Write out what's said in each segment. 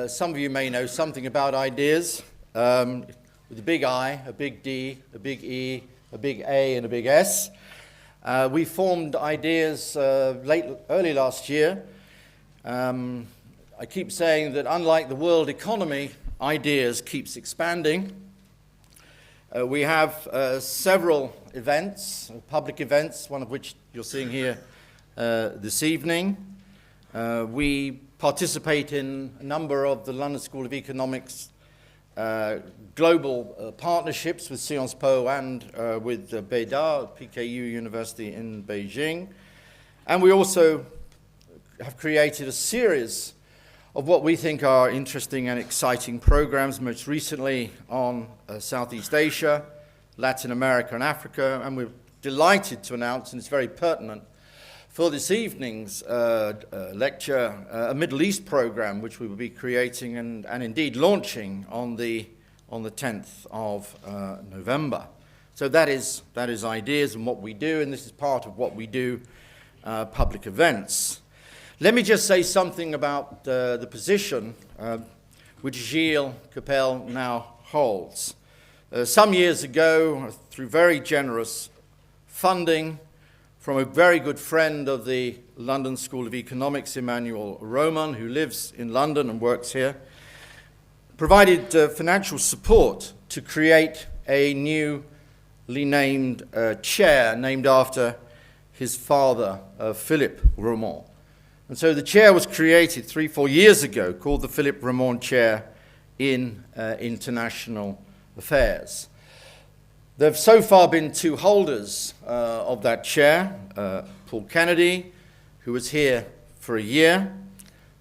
Some of you may know something about ideas, with a big I, a big D, a big E, a big A, and a big S. We formed ideas early last year. I keep saying that unlike the world economy, ideas keeps expanding. We have several events, public events, one of which you're seeing here this evening. We participate in a number of the London School of Economics global partnerships with Sciences Po and with Beida, PKU University in Beijing. And we also have created a series of what we think are interesting and exciting programs, most recently on Southeast Asia, Latin America and Africa, and we're delighted to announce, and it's very pertinent, for this evening's lecture, a Middle East program which we will be creating and indeed launching on the 10th of November. So that is ideas and what we do, and this is part of what we do, public events. Let me just say something about the position which Gilles Kepel now holds. Some years ago, through very generous funding from a very good friend of the London School of Economics, Emmanuel Roman, who lives in London and works here, provided financial support to create a newly named chair named after his father, Philippe Roman. And so the chair was created 3-4 years ago, called the Philippe Roman Chair in International Affairs. There have so far been 2 holders of that chair, Paul Kennedy, who was here for a year.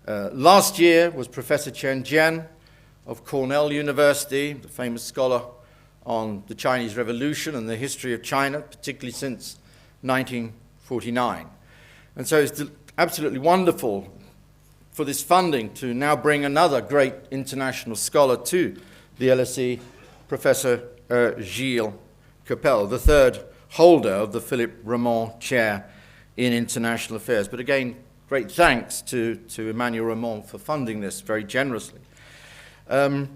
Last year was Professor Chen Jian of Cornell University, the famous scholar on the Chinese Revolution and the history of China, particularly since 1949. And so it's absolutely wonderful for this funding to now bring another great international scholar to the LSE, Professor Gilles Kepel, the 3rd holder of the Philippe Roman Chair in International Affairs. But again, great thanks to Emmanuel Roman for funding this very generously. I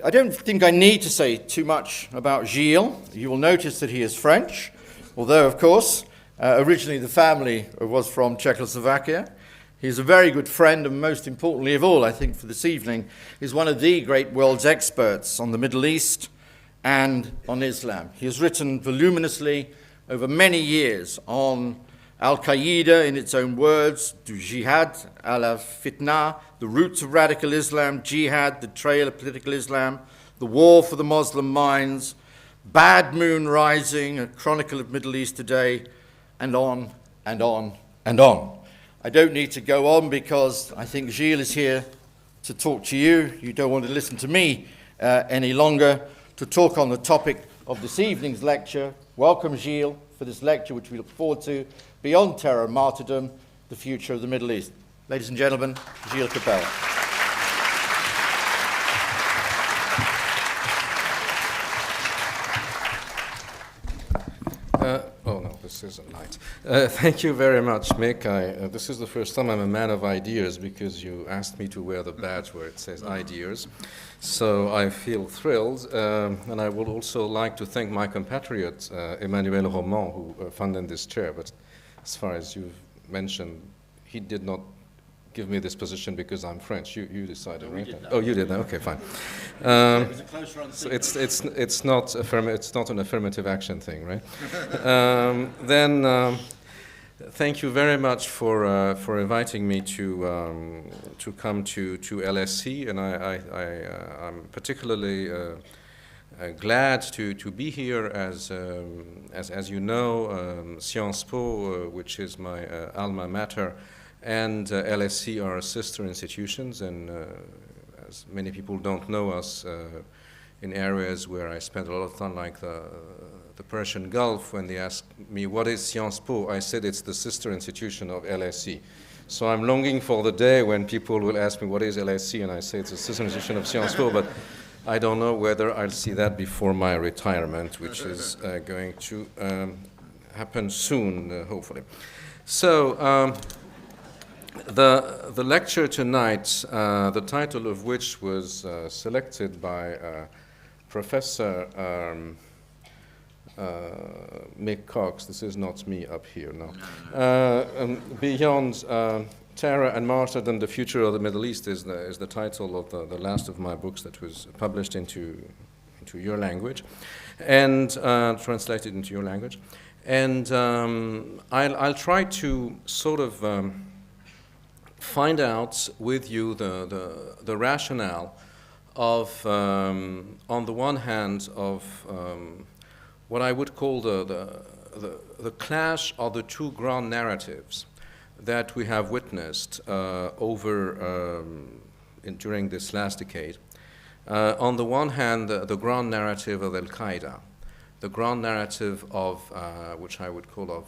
don't think I need to say too much about Gilles. You will notice that he is French, although, of course, originally the family was from Czechoslovakia. He's a very good friend, and most importantly of all, I think, for this evening, is one of the great world's experts on the Middle East and on Islam. He has written voluminously over many years on Alqaeda, in its own words, du jihad à la fitna, the roots of radical Islam, jihad, the trail of political Islam, the war for the Muslim minds, Bad Moon Rising, a chronicle of Middle East today, and on and on and on. I don't need to go on because I think Gilles is here to talk to you. You don't want to listen to me any longer to talk on the topic of this evening's lecture. Welcome, Gilles, for this lecture, which we look forward to, Beyond Terror, Martyrdom, the Future of the Middle East. Ladies and gentlemen, Gilles Kepel. Oh, no, this isn't light. Thank you very much, Mick. This is the first time I'm a man of ideas because you asked me to wear the badge where it says ideas. So I feel thrilled, and I would also like to thank my compatriot, Emmanuel Roman, who funded this chair. But as far as you've mentioned, he did not give me this position because I'm French. You decided, right? Oh, you did. Okay, fine. So it's not an affirmative action thing, right? Thank you very much for inviting me to come to LSE, and I'm particularly glad to be here as you know, Sciences Po, which is my alma mater, and LSE are sister institutions, and as many people don't know us in areas where I spent a lot of time, like the Persian Gulf, when they ask me, what is Sciences Po? I said it's the sister institution of LSE. So I'm longing for the day when people will ask me, what is LSE? And I say it's a sister institution of Sciences Po, but I don't know whether I'll see that before my retirement, which is going to happen soon, hopefully. So The lecture tonight, the title of which was selected by Professor Mick Cox. This is not me up here, no. Beyond Terror and Martyrdom, the Future of the Middle East is the title of the last of my books that was published into your language and translated into your language. And I'll try to sort of find out with you the rationale of, on the one hand, of what I would call the clash of the two grand narratives that we have witnessed during this last decade. On the one hand, the grand narrative of Al-Qaeda, the grand narrative of, which I would call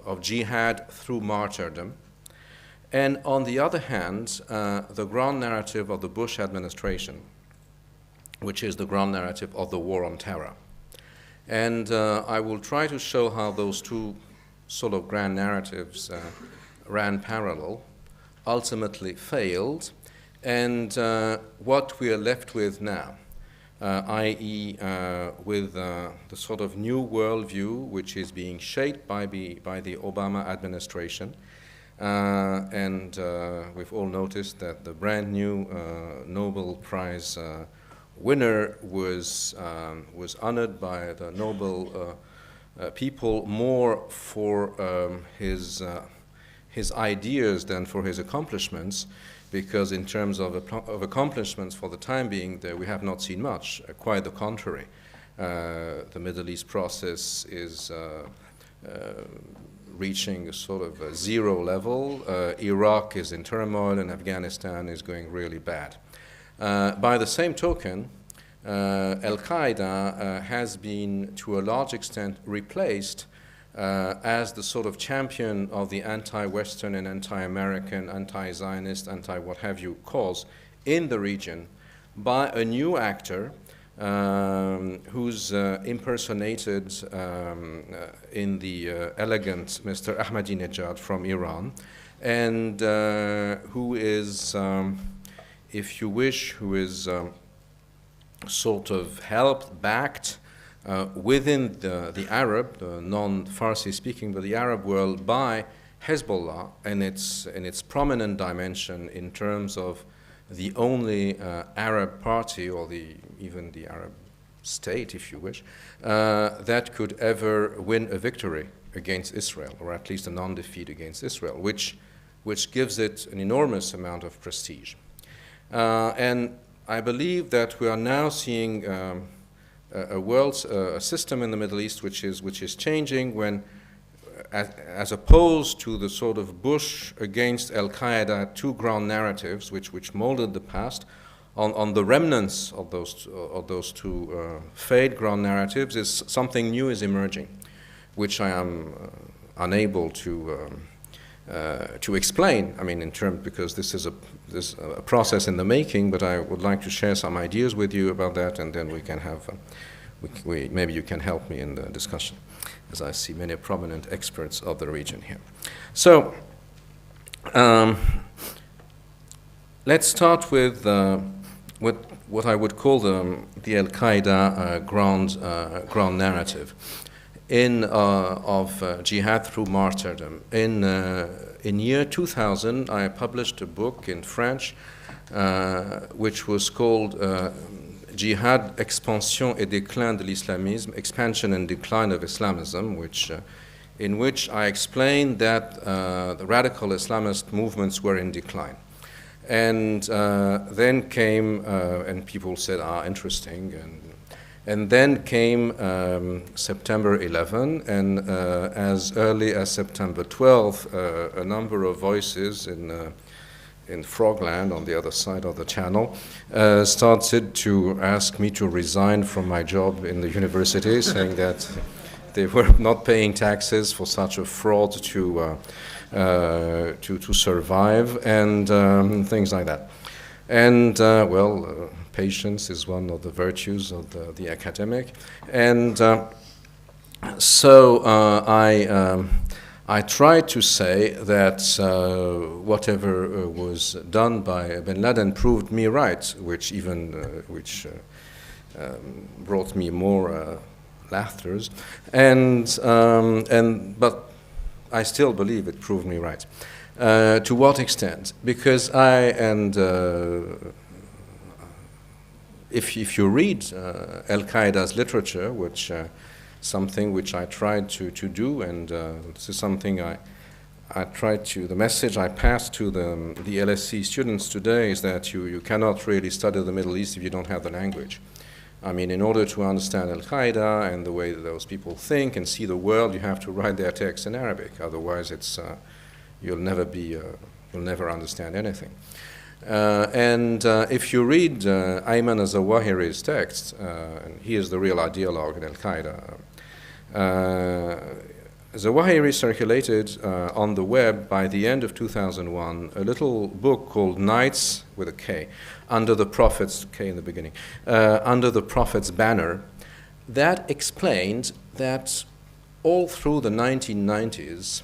of jihad through martyrdom, and on the other hand, the grand narrative of the Bush administration, which is the grand narrative of the war on terror. And I will try to show how those two sort of grand narratives ran parallel, ultimately failed, and what we are left with now, i.e. with the sort of new worldview which is being shaped by the Obama administration. And we've all noticed that the brand new Nobel Prize winner was honored by the Nobel people more for his ideas than for his accomplishments, because in terms of accomplishments for the time being, we have not seen much, quite the contrary. The Middle East process is reaching a sort of a zero level. Iraq is in turmoil and Afghanistan is going really bad. By the same token, Al-Qaeda has been to a large extent replaced as the sort of champion of the anti-Western and anti-American, anti-Zionist, anti-what-have-you cause in the region by a new actor who's impersonated in the elegant Mr. Ahmadinejad from Iran, and who is, if you wish, who is sort of helped, backed within the Arab, the non-Farsi speaking, but the Arab world by Hezbollah and its prominent dimension in terms of the only Arab party, or even the Arab state, if you wish, that could ever win a victory against Israel, or at least a non-defeat against Israel, which gives it an enormous amount of prestige. And I believe that we are now seeing a system in the Middle East which is changing, when, as opposed to the sort of Bush against Al-Qaeda two grand narratives which molded the past, on the remnants of those two failed grand narratives, is something new is emerging, which I am unable to explain. I mean, because this is a process in the making, but I would like to share some ideas with you about that, and then we can have, maybe you can help me in the discussion, as I see many prominent experts of the region here. So, let's start with what I would call the Al-Qaeda grand narrative of jihad through martyrdom. In year 2000, I published a book in French which was called Jihad, Expansion et Déclin de l'Islamisme, Expansion and Decline of Islamism, in which I explained that the radical Islamist movements were in decline. And then came, and people said, interesting, and then came September 11, and as early as September 12, a number of voices in Frogland, on the other side of the channel, started to ask me to resign from my job in the university, saying that they were not paying taxes for such a fraud to survive, and things like that. And patience is one of the virtues of the academic, and so I tried to say that whatever was done by bin Laden proved me right, which brought me more laughters, but I still believe it proved me right. To what extent? Because if you read Al-Qaeda's literature, which something which I tried to do, and this is something I tried to, the message I passed to the LSE students today is that you cannot really study the Middle East if you don't have the language. I mean, in order to understand Al-Qaeda and the way that those people think and see the world, you have to write their text in Arabic. Otherwise, you'll never understand anything. If you read Ayman al-Zawahiri's text, and he is the real ideologue in Al-Qaeda, Zawahiri circulated on the web by the end of 2001 a little book called Nights with a K, under the Prophet's, K in the beginning, under the Prophet's banner, that explained that all through the 1990s,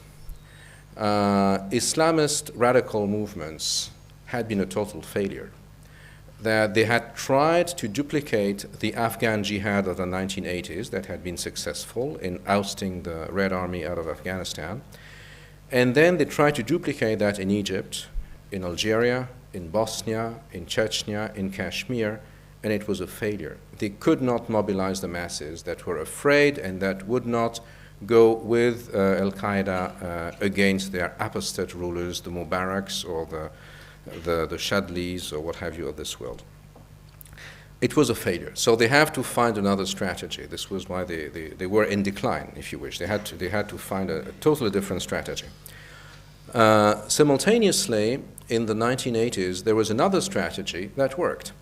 Islamist radical movements had been a total failure. That they had tried to duplicate the Afghan jihad of the 1980s that had been successful in ousting the Red Army out of Afghanistan. And then they tried to duplicate that in Egypt, in Algeria, in Bosnia, in Chechnya, in Kashmir, and it was a failure. They could not mobilize the masses that were afraid and that would not go with Al-Qaeda against their apostate rulers, the Mubaraks or the Shadlis or what have you of this world. It was a failure. So they have to find another strategy. This was why they were in decline, if you wish. They had to find a totally different strategy. Simultaneously, in the 1980s, there was another strategy that worked.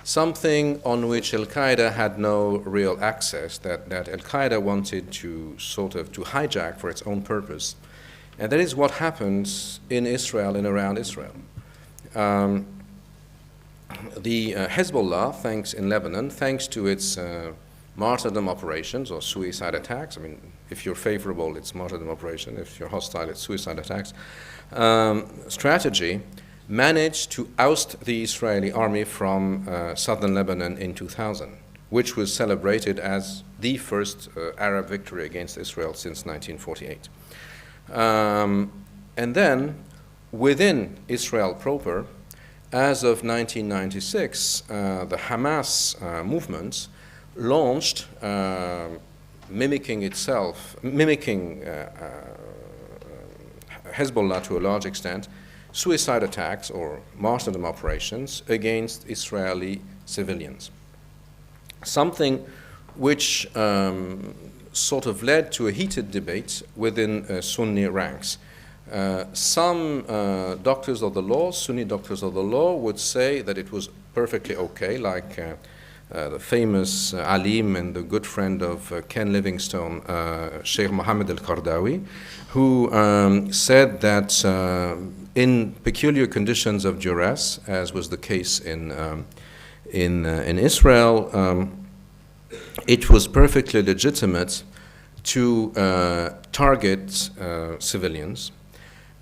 Something on which Al-Qaeda had no real access, that Al-Qaeda wanted to sort of to hijack for its own purpose. And that is what happens in Israel and around Israel. The Hezbollah, in Lebanon, thanks to its martyrdom operations or suicide attacks, I mean, if you're favorable, it's martyrdom operation. If you're hostile, it's suicide attacks. Strategy managed to oust the Israeli army from southern Lebanon in 2000, which was celebrated as the first Arab victory against Israel since 1948. And then, within Israel proper, as of 1996, the Hamas movement launched, mimicking Hezbollah to a large extent, suicide attacks or martyrdom operations against Israeli civilians. Something which sort of led to a heated debate within Sunni ranks. Some doctors of the law, Sunni doctors of the law, would say that it was perfectly okay, like the famous alim and the good friend of Ken Livingstone, Sheikh Mohammed al-Qardawi, who said that in peculiar conditions of duress, as was the case in Israel, it was perfectly legitimate to target civilians.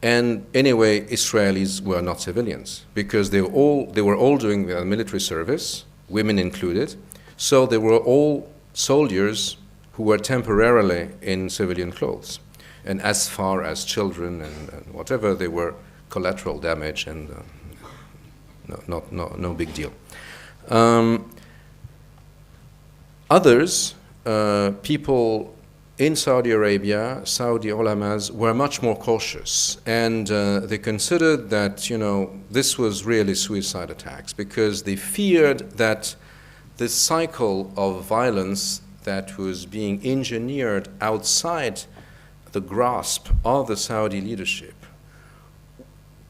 And anyway, Israelis were not civilians because they were all doing their military service, women included. So they were all soldiers who were temporarily in civilian clothes. And as far as children and whatever, they were collateral damage and no big deal. Others, people in Saudi Arabia, Saudi ulamas, were much more cautious, and they considered that, this was really suicide attacks because they feared that this cycle of violence that was being engineered outside the grasp of the Saudi leadership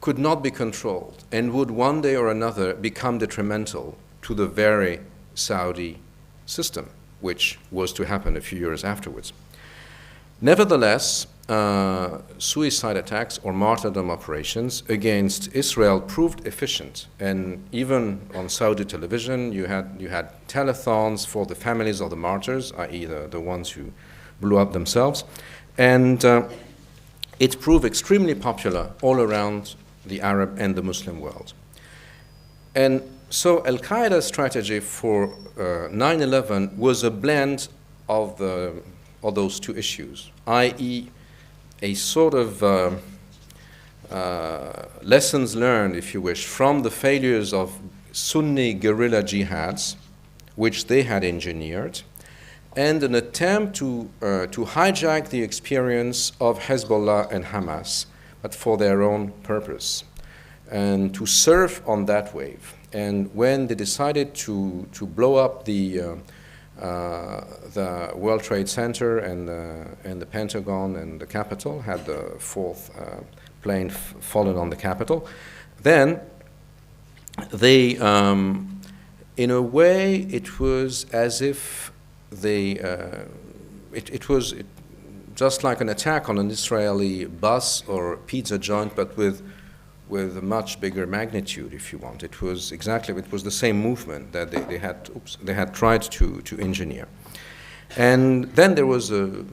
could not be controlled and would one day or another become detrimental to the very Saudi system, which was to happen a few years afterwards. Nevertheless, suicide attacks or martyrdom operations against Israel proved efficient, and even on Saudi television, you had telethons for the families of the martyrs, i.e., the ones who blew up themselves, and it proved extremely popular all around the Arab and the Muslim world. And so Al-Qaeda's strategy for 9/11 was a blend of those two issues, i.e. a sort of lessons learned, if you wish, from the failures of Sunni guerrilla jihads, which they had engineered, and an attempt to hijack the experience of Hezbollah and Hamas, but for their own purpose, and to surf on that wave. And when they decided to blow up the World Trade Center and the Pentagon and the Capitol, had the fourth plane fallen on the Capitol, then they, in a way, it was as if they, it was just like an attack on an Israeli bus or pizza joint, but with a much bigger magnitude, if you want. It was exactly, it was the same movement that they had tried to engineer. And then there was a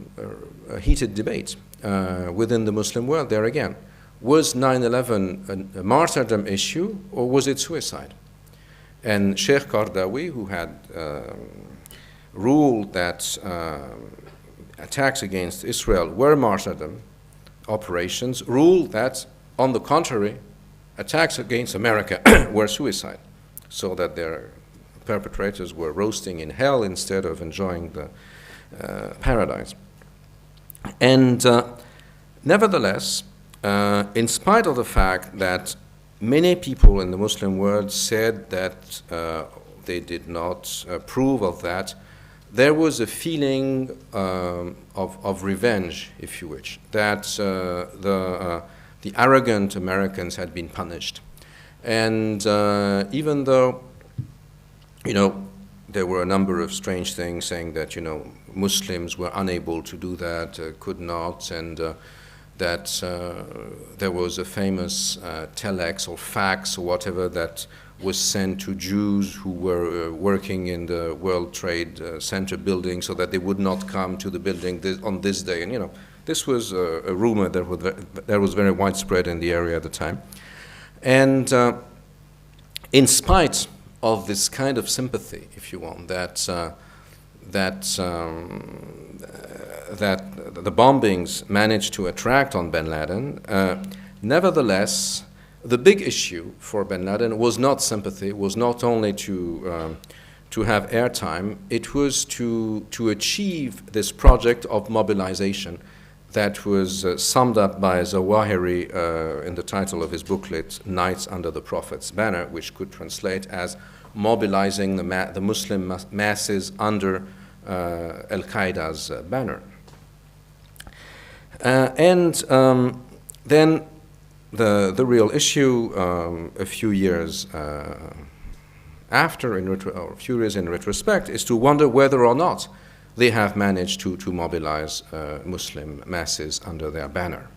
heated debate within the Muslim world there again. Was 9/11 a martyrdom issue, or was it suicide? And Sheikh Qardawi, who had ruled that attacks against Israel were martyrdom operations, ruled that, on the contrary, attacks against America were suicide, so that their perpetrators were roasting in hell instead of enjoying the paradise. And nevertheless, in spite of the fact that many people in the Muslim world said that they did not approve of that, there was a feeling of revenge, if you wish, that the arrogant Americans had been punished. And even though, there were a number of strange things saying that, Muslims were unable to do that, could not, and that there was a famous telex or fax or whatever that was sent to Jews who were working in the World Trade Center building so that they would not come to the building on this day. And, this was a rumor that was very widespread in the area at the time. And in spite of this kind of sympathy, if you want, that the bombings managed to attract on bin Laden, nevertheless, the big issue for bin Laden was not sympathy, was not only to have airtime, it was to achieve this project of mobilization that was summed up by Zawahiri in the title of his booklet, Knights Under the Prophet's Banner, which could translate as mobilizing the Muslim masses under Al-Qaeda's banner. And then the real issue a few years after, or a few years in retrospect, is to wonder whether or not they have managed to mobilize Muslim masses under their banner.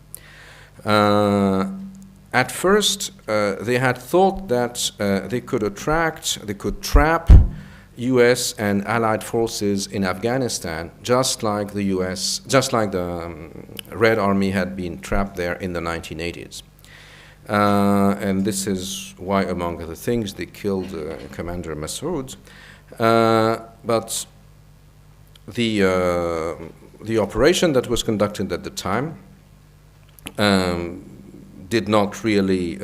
At first, they had thought that they could trap U.S. and Allied forces in Afghanistan, just like the Red Army had been trapped there in the 1980s. And this is why, among other things, they killed Commander Massoud. But the operation that was conducted at the time did not really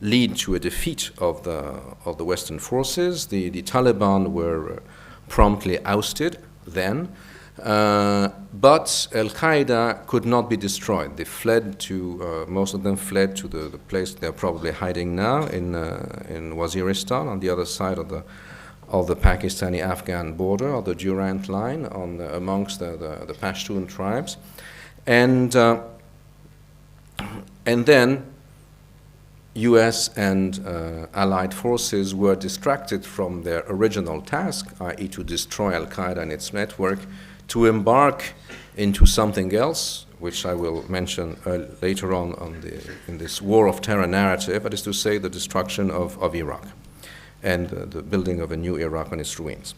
lead to a defeat of the Western forces. The Taliban were promptly ousted then, but Al-Qaeda could not be destroyed. They fled to, most of them fled to the place they're probably hiding now in Waziristan, on the other side of the Pakistani-Afghan border, or the Durand line, amongst the Pashtun tribes, and then U.S. and Allied forces were distracted from their original task, i.e. to destroy Al-Qaeda and its network, to embark into something else, which I will mention later on in this war of terror narrative, that is to say, the destruction of Iraq and the building of a new Iraq on its ruins.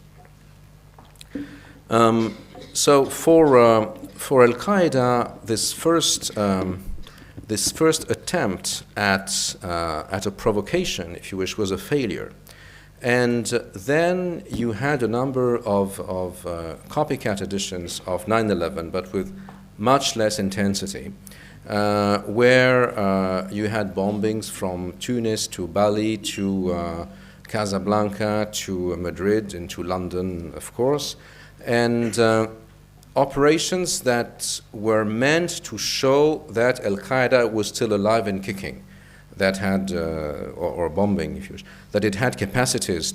So for Al-Qaeda, this first this first attempt at a provocation, if you wish, was a failure. And then you had a number of copycat editions of 9/11, but with much less intensity, where you had bombings from Tunis to Bali to Casablanca to Madrid and to London, of course, and operations that were meant to show that Al-Qaeda was still alive and kicking, that had, or bombing, if you wish, that it had capacities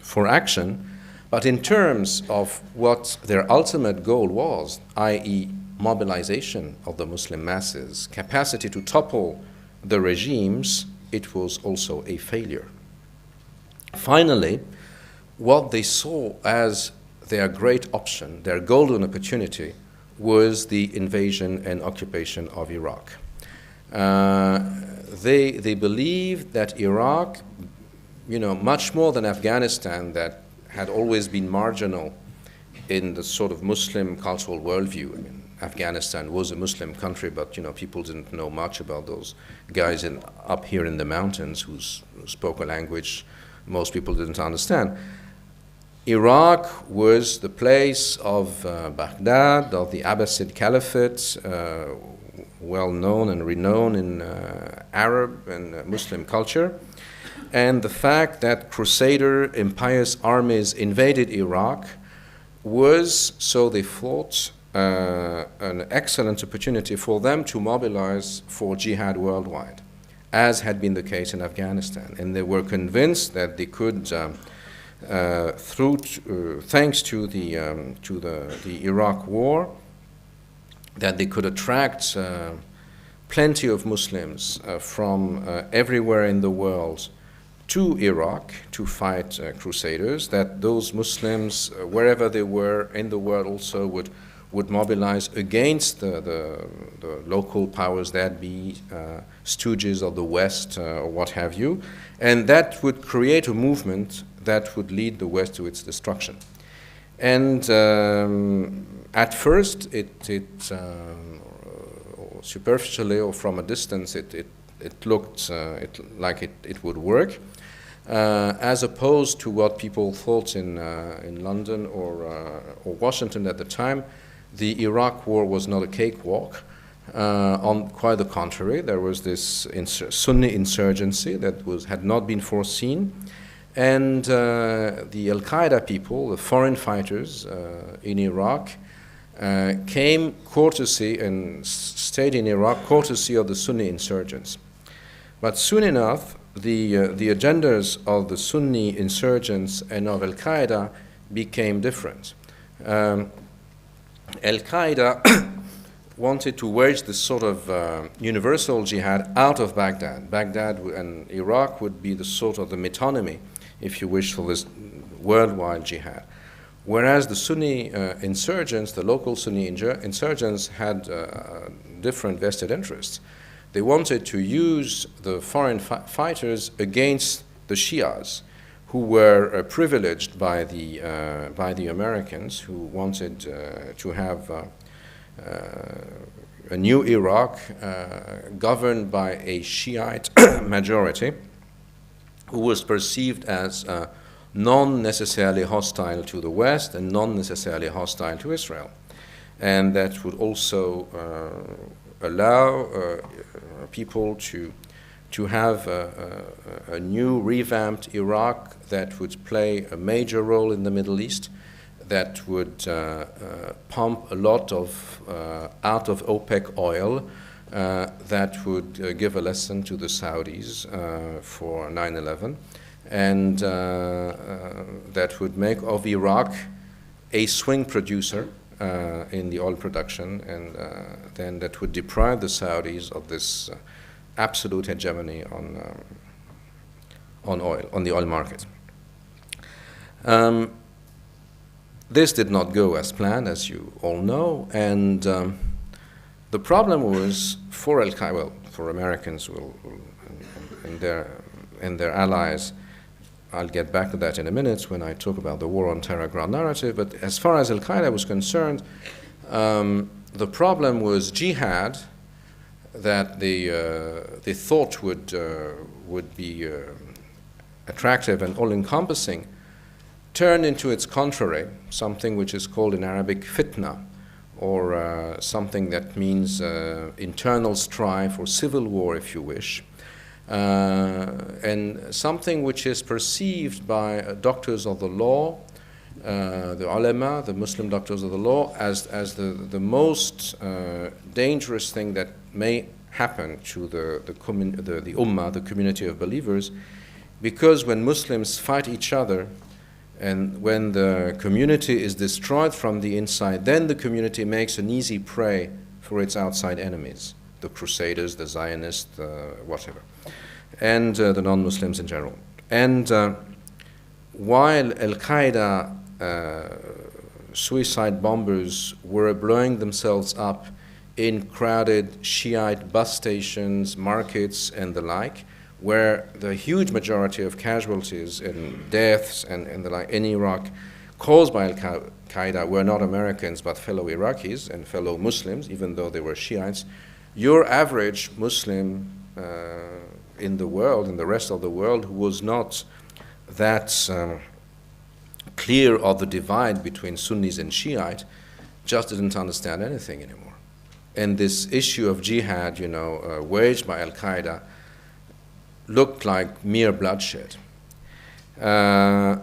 for action, but in terms of what their ultimate goal was, i.e. mobilization of the Muslim masses, capacity to topple the regimes, it was also a failure. Finally, what they saw as their great option, their golden opportunity, was the invasion and occupation of Iraq. They believed that Iraq, much more than Afghanistan, that had always been marginal in the sort of Muslim cultural worldview. I mean, Afghanistan was a Muslim country, but people didn't know much about those guys up here in the mountains who spoke a language most people didn't understand. Iraq was the place of Baghdad, of the Abbasid Caliphate, well known and renowned in Arab and Muslim culture. And the fact that Crusader impious armies invaded Iraq was, so they thought, an excellent opportunity for them to mobilize for jihad worldwide, as had been the case in Afghanistan. And they were convinced that they could, thanks to the Iraq war, that they could attract plenty of Muslims from everywhere in the world to Iraq to fight Crusaders, that those Muslims, wherever they were in the world, also would mobilize against the local powers, that be stooges of the West or what have you, and that would create a movement that would lead the West to its destruction. And at first, superficially or from a distance, it looked like it would work, as opposed to what people thought in London or Washington at the time. The Iraq war was not a cakewalk. On quite the contrary, there was this Sunni insurgency that had not been foreseen, and the Al-Qaeda people, the foreign fighters in Iraq, came courtesy and stayed in Iraq courtesy of the Sunni insurgents. But soon enough, the agendas of the Sunni insurgents and of Al-Qaeda became different. Al-Qaeda wanted to wage this sort of universal jihad out of Baghdad. Baghdad and Iraq would be the sort of the metonymy, if you wish, for this worldwide jihad. Whereas the Sunni insurgents, the local Sunni insurgents, had different vested interests. They wanted to use the foreign fighters against the Shias, who were privileged by the Americans, who wanted to have a new Iraq governed by a Shiite majority, who was perceived as non-necessarily hostile to the West and non-necessarily hostile to Israel. And that would also allow people to have a new revamped Iraq that would play a major role in the Middle East, that would pump a lot of out of OPEC oil, that would give a lesson to the Saudis for 9/11, and that would make of Iraq a swing producer in the oil production, and then that would deprive the Saudis of this absolute hegemony on oil, on the oil market. This did not go as planned, as you all know, and the problem was for Al-Qaeda, well, for Americans and their allies. I'll get back to that in a minute when I talk about the war on terror ground narrative. But as far as Al-Qaeda was concerned, the problem was jihad that the thought would be attractive and all-encompassing turned into its contrary, something which is called in Arabic fitna, or something that means internal strife or civil war, if you wish, and something which is perceived by doctors of the law, the ulama, the Muslim doctors of the law, as the most dangerous thing that may happen to the ummah, the community of believers, because when Muslims fight each other and when the community is destroyed from the inside, then the community makes an easy prey for its outside enemies, the Crusaders, the Zionists, whatever, and the non-Muslims in general. And while Al-Qaeda suicide bombers were blowing themselves up in crowded Shiite bus stations, markets, and the like, where the huge majority of casualties and deaths and the like in Iraq caused by Al-Qaeda were not Americans but fellow Iraqis and fellow Muslims, even though they were Shiites, your average Muslim in the world, in the rest of the world, who was not that clear of the divide between Sunnis and Shiite, just didn't understand anything anymore. And this issue of jihad, waged by Al-Qaeda, looked like mere bloodshed. That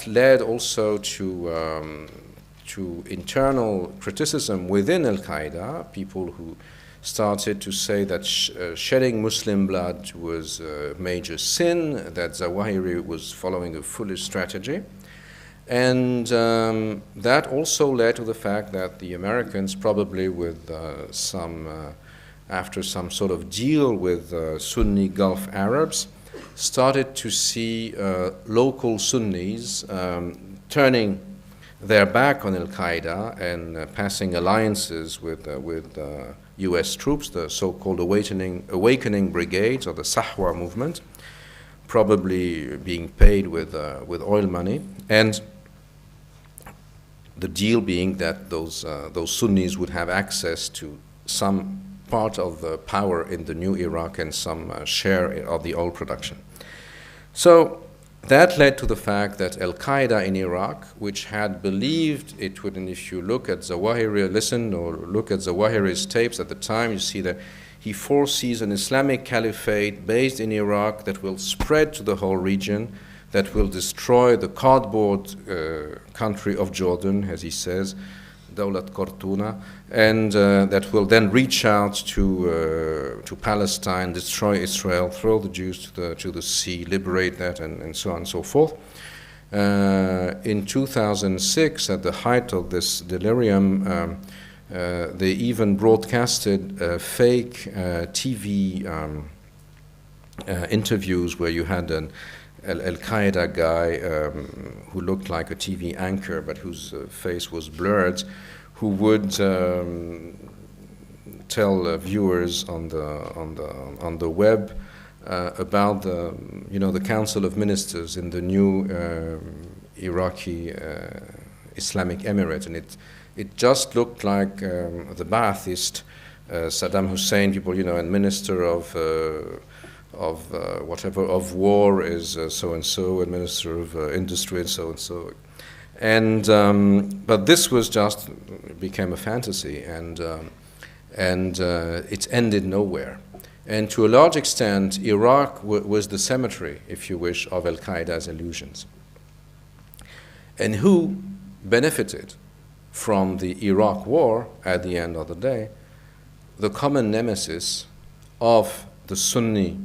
led also to internal criticism within Al-Qaeda, people who started to say that shedding Muslim blood was a major sin, that Zawahiri was following a foolish strategy. And that also led to the fact that the Americans, probably with after some sort of deal with Sunni Gulf Arabs, started to see local Sunnis turning their back on Al-Qaeda and passing alliances with U.S. troops, the so-called awakening brigades or the Sahwa movement, probably being paid with oil money, and the deal being that those Sunnis would have access to some part of the power in the new Iraq and some share of the oil production. So that led to the fact that Al-Qaeda in Iraq, which had believed it would, and if you look at Zawahiri, listen or look at Zawahiri's tapes at the time, you see that he foresees an Islamic caliphate based in Iraq that will spread to the whole region, that will destroy the cardboard country of Jordan, as he says, Dawlat Qartuna, and that will then reach out to Palestine, destroy Israel, throw the Jews to the sea, liberate that, and so on and so forth. In 2006, at the height of this delirium, they even broadcasted fake TV interviews where you had an Al-Qaeda guy who looked like a TV anchor but whose face was blurred, who would tell viewers on the web about the Council of Ministers in the new Iraqi Islamic Emirate, and it just looked like the Ba'athist Saddam Hussein people, and Minister of war is so and so, and Minister of Industry and so and so, and but this was just became a fantasy, and it ended nowhere. And to a large extent, Iraq was the cemetery, if you wish, of Al-Qaeda's illusions. And who benefited from the Iraq war at the end of the day? The common nemesis of the Sunni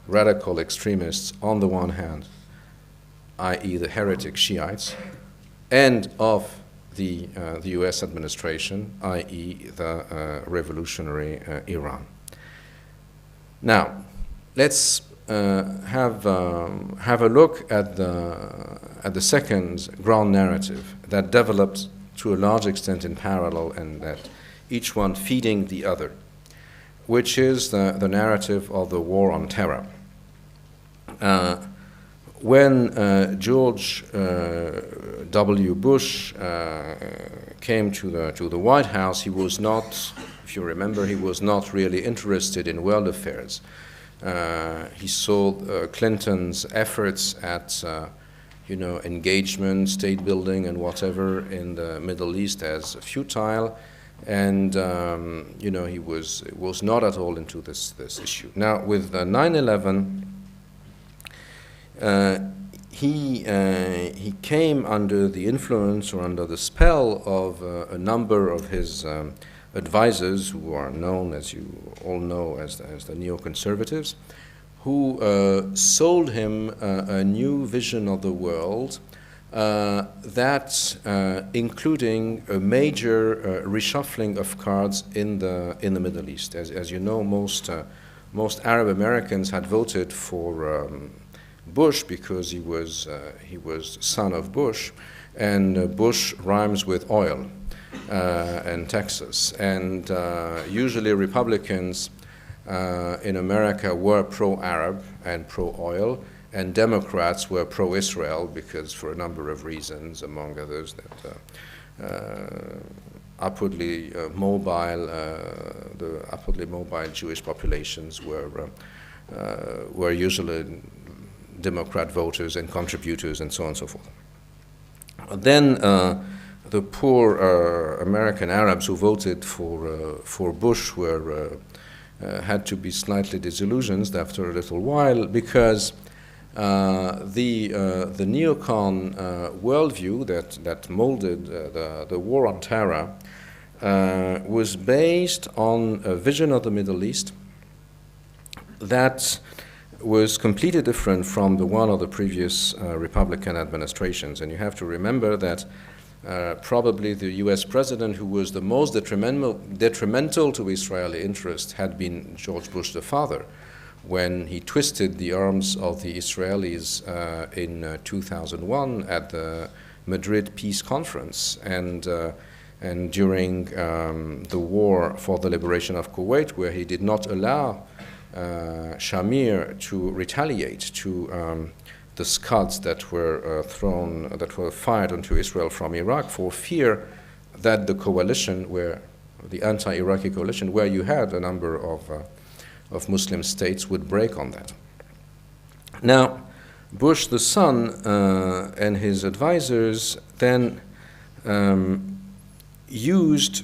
radical extremists on the one hand, i.e. the heretic Shiites, and of the US administration, i.e. the revolutionary Iran. Now, let's have a look at the second ground narrative that developed to a large extent in parallel, and that each one feeding the other, which is the narrative of the war on terror. When George W. Bush came to the White House, he was not If you remember, he was not really interested in world affairs. He saw Clinton's efforts at engagement, state building, and whatever in the Middle East as futile, and he was not at all into this issue. Now, with 9/11, he came under the influence or under the spell of a number of his advisors, who are known, as you all know, as the neoconservatives, who sold him a new vision of the world that including a major reshuffling of cards in the Middle East. As you know, most Arab Americans had voted for Bush because he was son of Bush, and Bush rhymes with oil and Texas, and usually Republicans in America were pro-Arab and pro-oil, and Democrats were pro-Israel because, for a number of reasons, among others, that the upwardly mobile Jewish populations were usually Democrat voters and contributors, and so on and so forth. Then the poor American Arabs who voted for Bush had to be slightly disillusioned after a little while, because the neocon worldview that molded the war on terror was based on a vision of the Middle East that was completely different from the one of the previous Republican administrations. And you have to remember that probably the US president who was the most detrimental to Israeli interests had been George Bush the father, when he twisted the arms of the Israelis in 2001 at the Madrid Peace Conference, and during the war for the liberation of Kuwait, where he did not allow Shamir to retaliate to the scuds that were fired onto Israel from Iraq, for fear that the coalition, the anti-Iraqi coalition, where you had a number of Muslim states, would break on that. Now, Bush the son and his advisors then used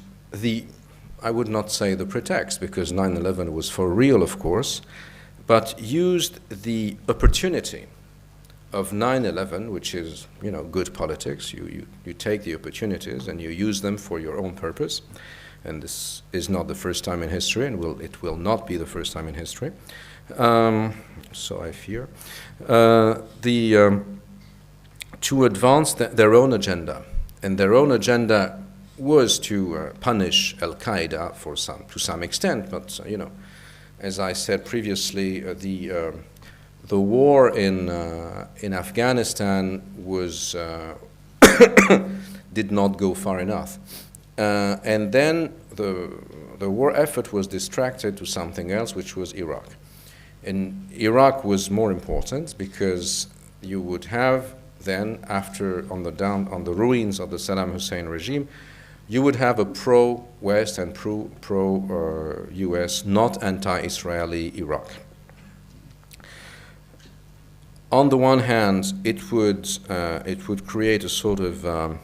I would not say the pretext, because 9/11 was for real, of course, but used the opportunity of 9/11, which is, good politics. You take the opportunities and you use them for your own purpose. And this is not the first time in history, and it will not be the first time in history. So I fear. To advance their own agenda. And their own agenda was to punish Alqaeda to some extent, but as I said previously, the war in Afghanistan was did not go far enough, and then the war effort was distracted to something else, which was Iraq. And Iraq was more important because you would have then, after on the ruins of the Saddam Hussein regime, you would have a pro-West and pro-US, not anti-Israeli Iraq. On the one hand, it would create a sort of a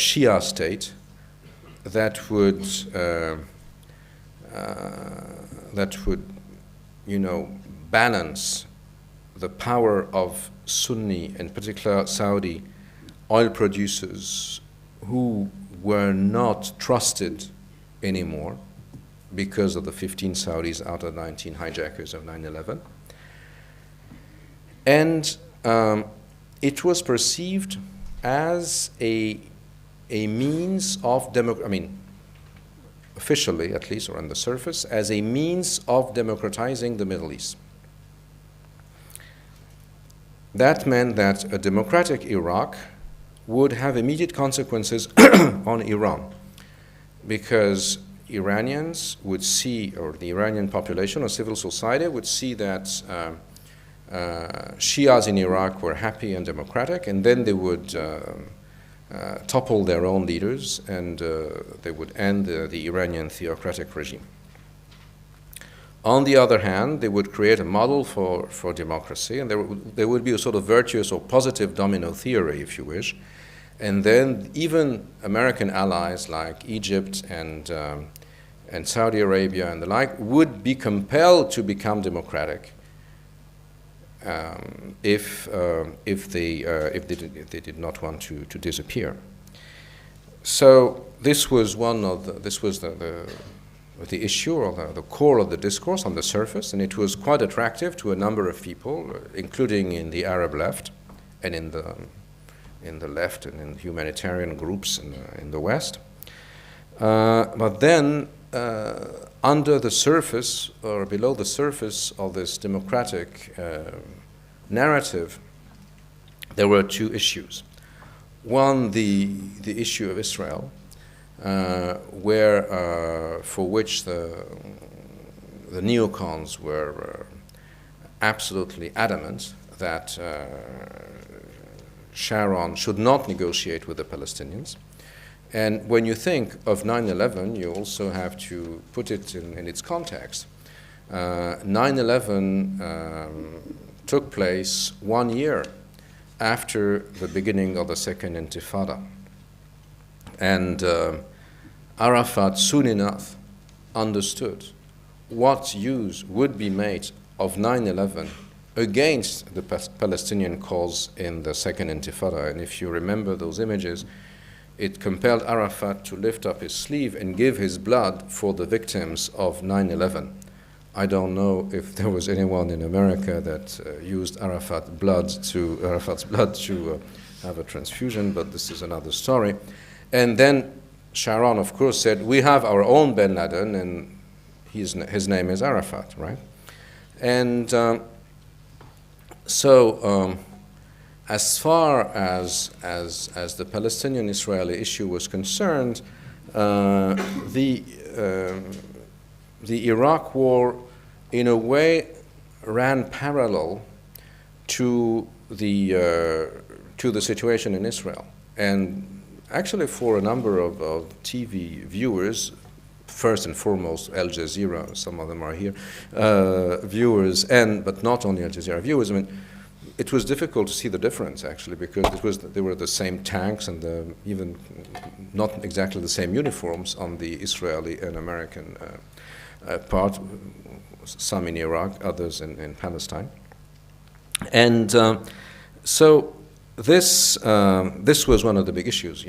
Shia state that would balance the power of Sunni, in particular Saudi, oil producers who were not trusted anymore because of the 15 Saudis out of 19 hijackers of 9/11. And it was perceived as a means of officially at least, or on the surface, as a means of democratizing the Middle East. That meant that a democratic Iraq would have immediate consequences on Iran, because Iranians would see, or the Iranian population or civil society would see that Shias in Iraq were happy and democratic, and then they would topple their own leaders, and they would end the Iranian theocratic regime. On the other hand, they would create a model for democracy, and there would be a sort of virtuous or positive domino theory, if you wish. And then even American allies like Egypt and Saudi Arabia and the like would be compelled to become democratic if they did not want to disappear. So this was the issue, or the core of the discourse on the surface, and it was quite attractive to a number of people, including in the Arab left and in the left and in humanitarian groups in the West. But then, under the surface or below the surface of this democratic narrative, there were two issues. One, the issue of Israel, for which the neocons were absolutely adamant that Sharon should not negotiate with the Palestinians. And when you think of 9/11, you also have to put it in its context. 9/11 took place 1 year after the beginning of the Second Intifada. And Arafat soon enough understood what use would be made of 9/11 against the Palestinian cause in the Second Intifada. And if you remember those images, it compelled Arafat to lift up his sleeve and give his blood for the victims of 9/11. I don't know if there was anyone in America that used Arafat's blood to have a transfusion, but this is another story. And then Sharon, of course, said, we have our own Ben Laden, and his name is Arafat, right? And so as far as the Palestinian-Israeli issue was concerned, the Iraq War, in a way, ran parallel to the situation in Israel. And actually, for a number of TV viewers, first and foremost Al Jazeera, some of them are here, viewers, but not only Al Jazeera viewers, I mean, it was difficult to see the difference, actually, because they were the same tanks and even not exactly the same uniforms on the Israeli and American part, some in Iraq, others in Palestine. And so this was one of the big issues,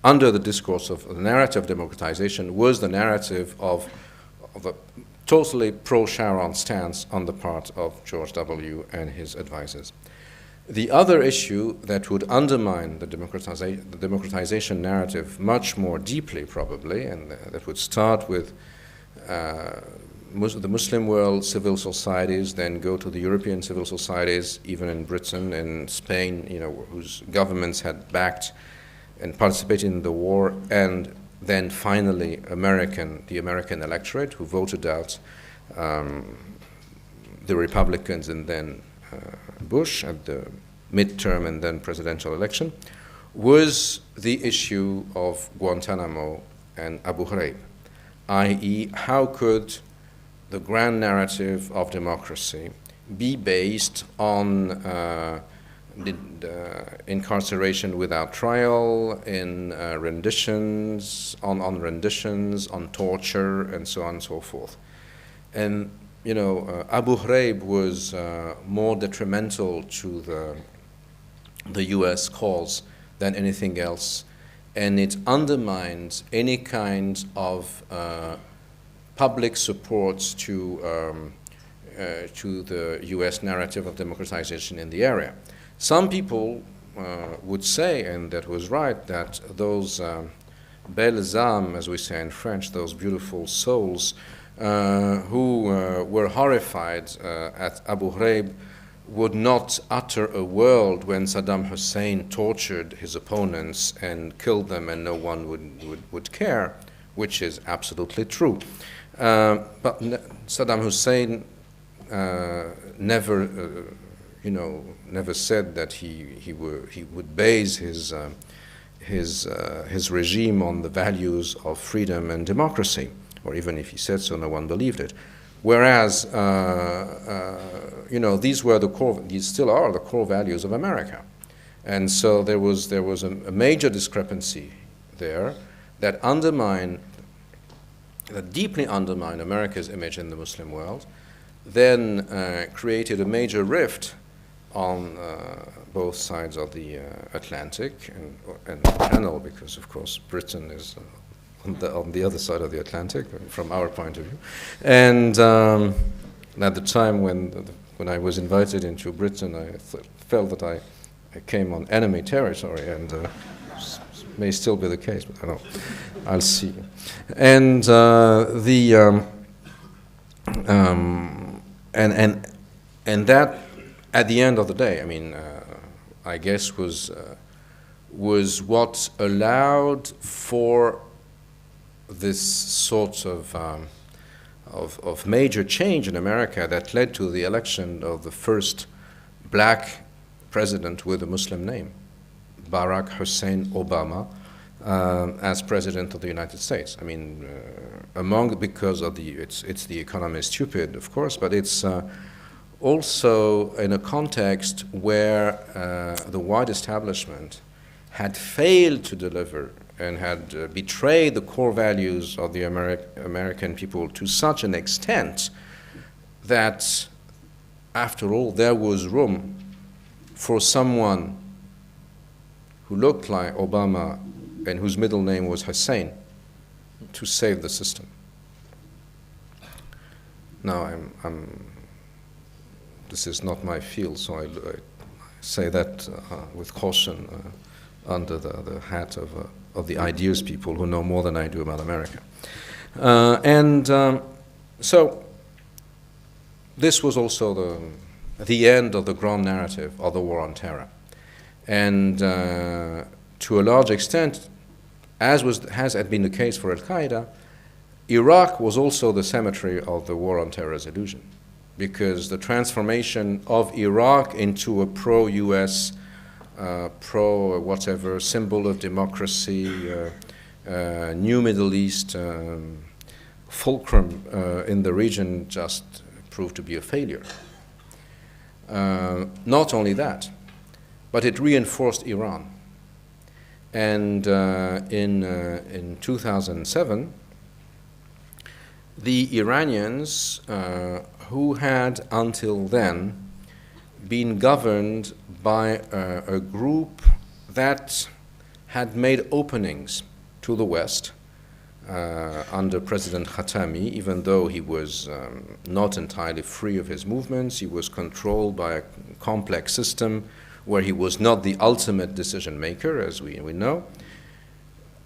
under the discourse of the narrative of democratization was the narrative of a totally pro-Sharon stance on the part of George W. and his advisors. The other issue that would undermine the democratization narrative much more deeply, probably, and that would start with the Muslim world, civil societies, then go to the European civil societies, even in Britain and Spain, whose governments had backed and participated in the war, and then finally the American electorate, who voted out the Republicans and then Bush at the midterm and then presidential election, was the issue of Guantanamo and Abu Ghraib, i.e., how could the grand narrative of democracy be based on incarceration without trial, in renditions, on torture, and so on and so forth. And Abu Ghraib was more detrimental to the U.S. cause than anything else, and it undermines any kind of public support to the U.S. narrative of democratization in the area. Some people would say, and that was right, that those belles âmes, as we say in French, those beautiful souls who were horrified at Abu Ghraib would not utter a word when Saddam Hussein tortured his opponents and killed them, and no one would care, which is absolutely true. But Saddam Hussein never said that he would base his regime on the values of freedom and democracy, or even if he said so, no one believed it. Whereas, these were these still are the core values of America. And so there was a major discrepancy there that deeply undermined America's image in the Muslim world, then created a major rift on both sides of the Atlantic and Channel, because of course Britain is on the other side of the Atlantic from our point of view. And at the time when I was invited into Britain, I felt that I came on enemy territory, and may still be the case, but I don't know. I'll see. And and that, at the end of the day, I mean, I guess was what allowed for this sort of major change in America that led to the election of the first black president with a Muslim name, Barack Hussein Obama, as president of the United States. I mean, because of it's the economy is stupid, of course, but it's also in a context where the white establishment had failed to deliver and had betrayed the core values of the American people to such an extent that, after all, there was room for someone who looked like Obama and whose middle name was Hussein to save the system. Now, this is not my field, so I say that with caution under the hat of the ideas people who know more than I do about America. So this was also the end of the grand narrative of the war on terror. And to a large extent, as had been the case for Al-Qaeda, Iraq was also the cemetery of the war on terror's illusion, because the transformation of Iraq into a pro-US, pro-whatever, symbol of democracy, new Middle East fulcrum in the region just proved to be a failure. Not only that, but it reinforced Iran. And in 2007, the Iranians, who had until then been governed by a group that had made openings to the West under President Khatami, even though he was not entirely free of his movements. He was controlled by a complex system where he was not the ultimate decision maker, as we know,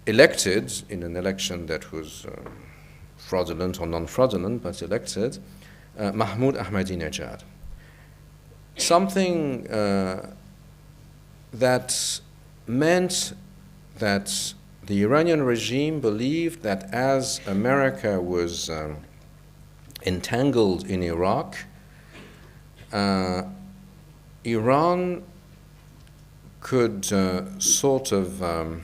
elected in an election that was fraudulent or non-fraudulent, but elected Mahmoud Ahmadinejad. Something that meant that the Iranian regime believed that as America was entangled in Iraq, Iran could sort of, how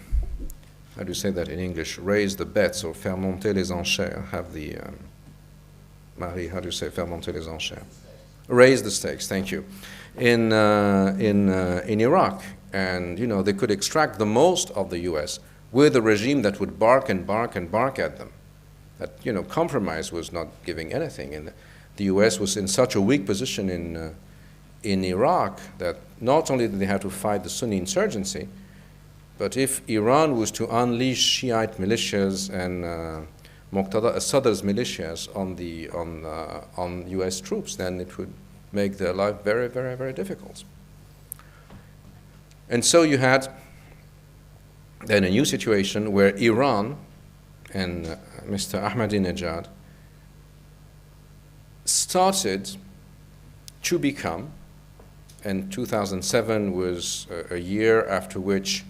do you say that in English, raise the bets or faire monter les enchères, have the, Marie, how do you say faire monter les enchères? Raise the stakes, thank you, in Iraq. And, you know, they could extract the most of the U.S. with a regime that would bark and bark and bark at them. That, you know, compromise was not giving anything. And the U.S. was in such a weak position in Iraq that not only did they have to fight the Sunni insurgency, but if Iran was to unleash Shiite militias and Muqtada al-Sadr's militias on U.S. troops, then it would make their life very, very, very difficult. And so you had then a new situation where Iran and Mr. Ahmadinejad started to become, and 2007 was a year after which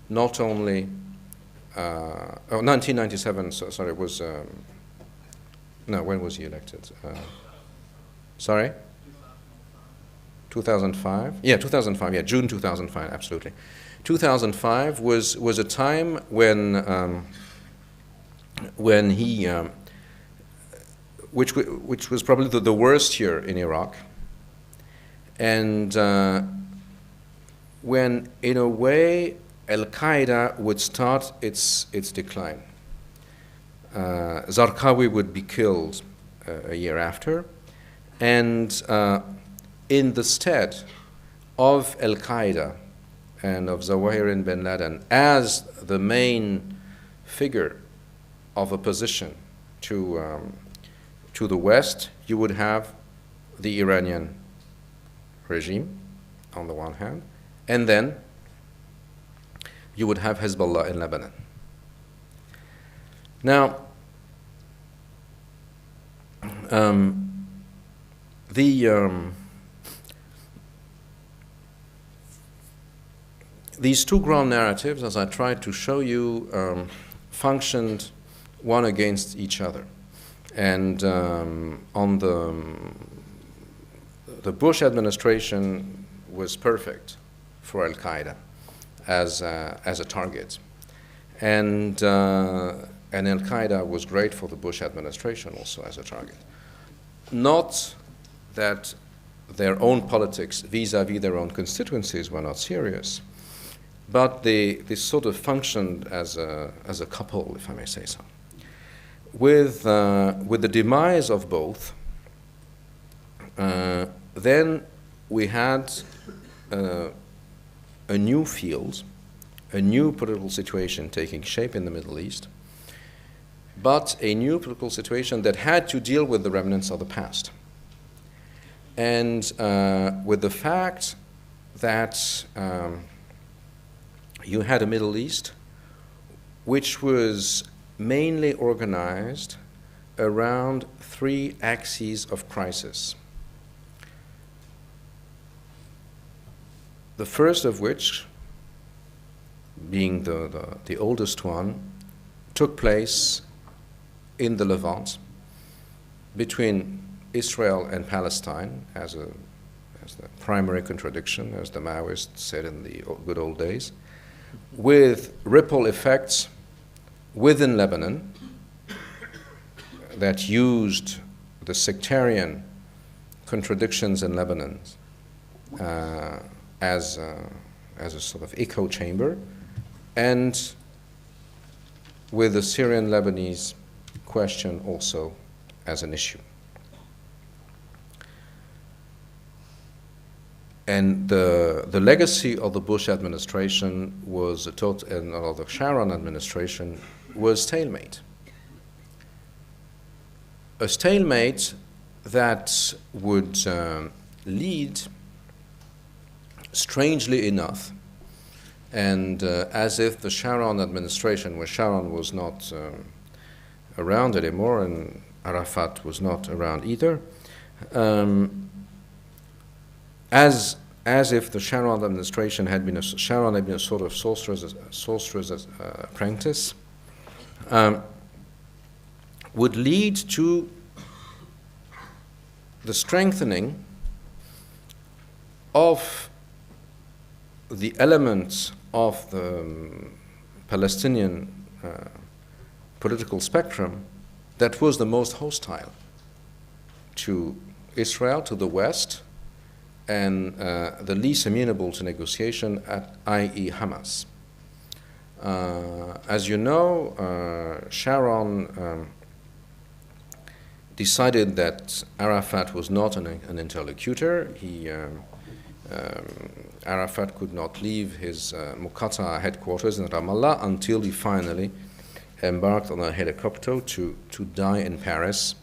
not only, 1997, sorry, was, no, when was he elected? Sorry? 2005? Yeah, 2005, yeah, June 2005, absolutely. 2005 was a time when he, which was probably the worst year in Iraq, and when, in a way, Al-Qaeda would start its decline. Zarqawi would be killed a year after, and in the stead of Al-Qaeda and of Zawahiri bin Laden as the main figure of opposition to the West, you would have the Iranian regime on the one hand, and then you would have Hezbollah in Lebanon. Now, these two ground narratives, as I tried to show you, functioned one against each other. And on the Bush administration was perfect for Al-Qaeda as a target. And Al-Qaeda was great for the Bush administration also as a target. Not that their own politics vis-à-vis their own constituencies were not serious, but they sort of functioned as a couple, if I may say so. With the demise of both, then we had a new field, a new political situation taking shape in the Middle East, but a new political situation that had to deal with the remnants of the past. And with the fact that you had a Middle East which was mainly organized around three axes of crisis. The first of which, being the oldest one, took place in the Levant between Israel and Palestine as the primary contradiction, as the Maoists said in the good old days, with ripple effects within Lebanon that used the sectarian contradictions in Lebanon as a sort of echo chamber, and with the Syrian-Lebanese question also as an issue. And the legacy of the Bush administration was and of the Sharon administration was stalemate. A stalemate that would lead, strangely enough, and as if the Sharon administration, where Sharon was not around anymore and Arafat was not around either, as if the Sharon administration had been a sort of sorcerer's apprentice, would lead to the strengthening of the elements of the Palestinian political spectrum that was the most hostile to Israel, to the West, and the least amenable to negotiation, i.e. Hamas. As you know, Sharon decided that Arafat was not an interlocutor. Arafat could not leave his Muqatta headquarters in Ramallah until he finally embarked on a helicopter to die in Paris.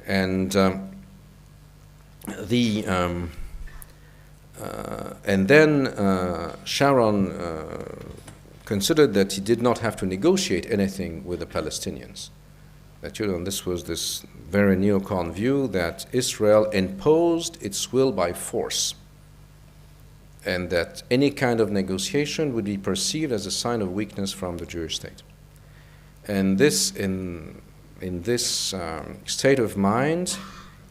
And then Sharon considered that he did not have to negotiate anything with the Palestinians. That, this was this very neocon view that Israel imposed its will by force, and that any kind of negotiation would be perceived as a sign of weakness from the Jewish state. And this, in this state of mind,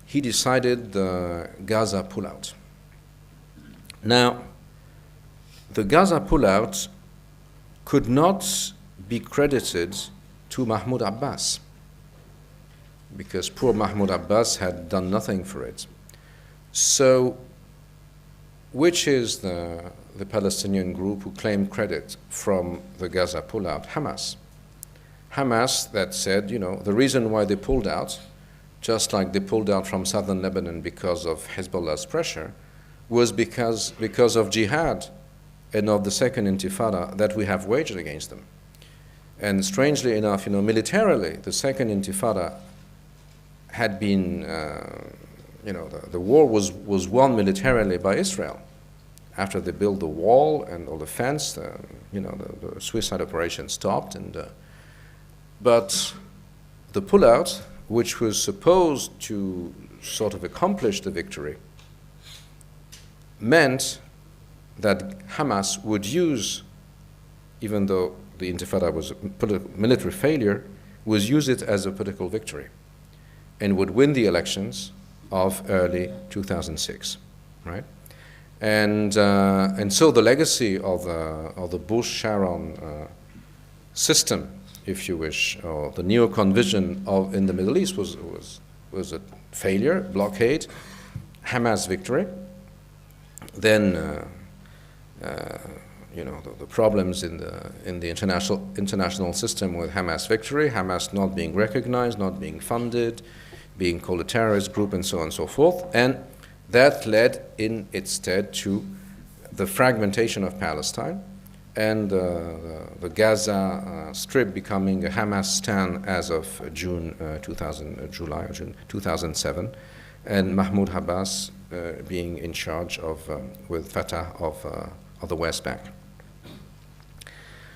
he decided the Gaza pullout. Now, the Gaza pullout could not be credited to Mahmoud Abbas, because poor Mahmoud Abbas had done nothing for it. So, which is the Palestinian group who claimed credit from the Gaza pullout? Hamas. Hamas that said, the reason why they pulled out, just like they pulled out from southern Lebanon because of Hezbollah's pressure, was because of jihad and of the second intifada that we have waged against them. And strangely enough, militarily, the second intifada had been, the war was won militarily by Israel. After they built the wall and all the fence, the suicide operation stopped. But the pullout, which was supposed to sort of accomplish the victory, meant that Hamas would use, even though the intifada was a military failure, was use it as a political victory and would win the elections of early 2006, right? And so the legacy of the Bush-Sharon system, if you wish, or the neocon vision in the Middle East was a failure, blockade, Hamas victory. Then the problems in the international system with Hamas victory, Hamas not being recognized, not being funded, being called a terrorist group, and so on and so forth. And that led in its stead to the fragmentation of Palestine and the Gaza Strip becoming a Hamas stan as of July or June 2007, and Mahmoud Abbas being in charge with Fatah of the West Bank.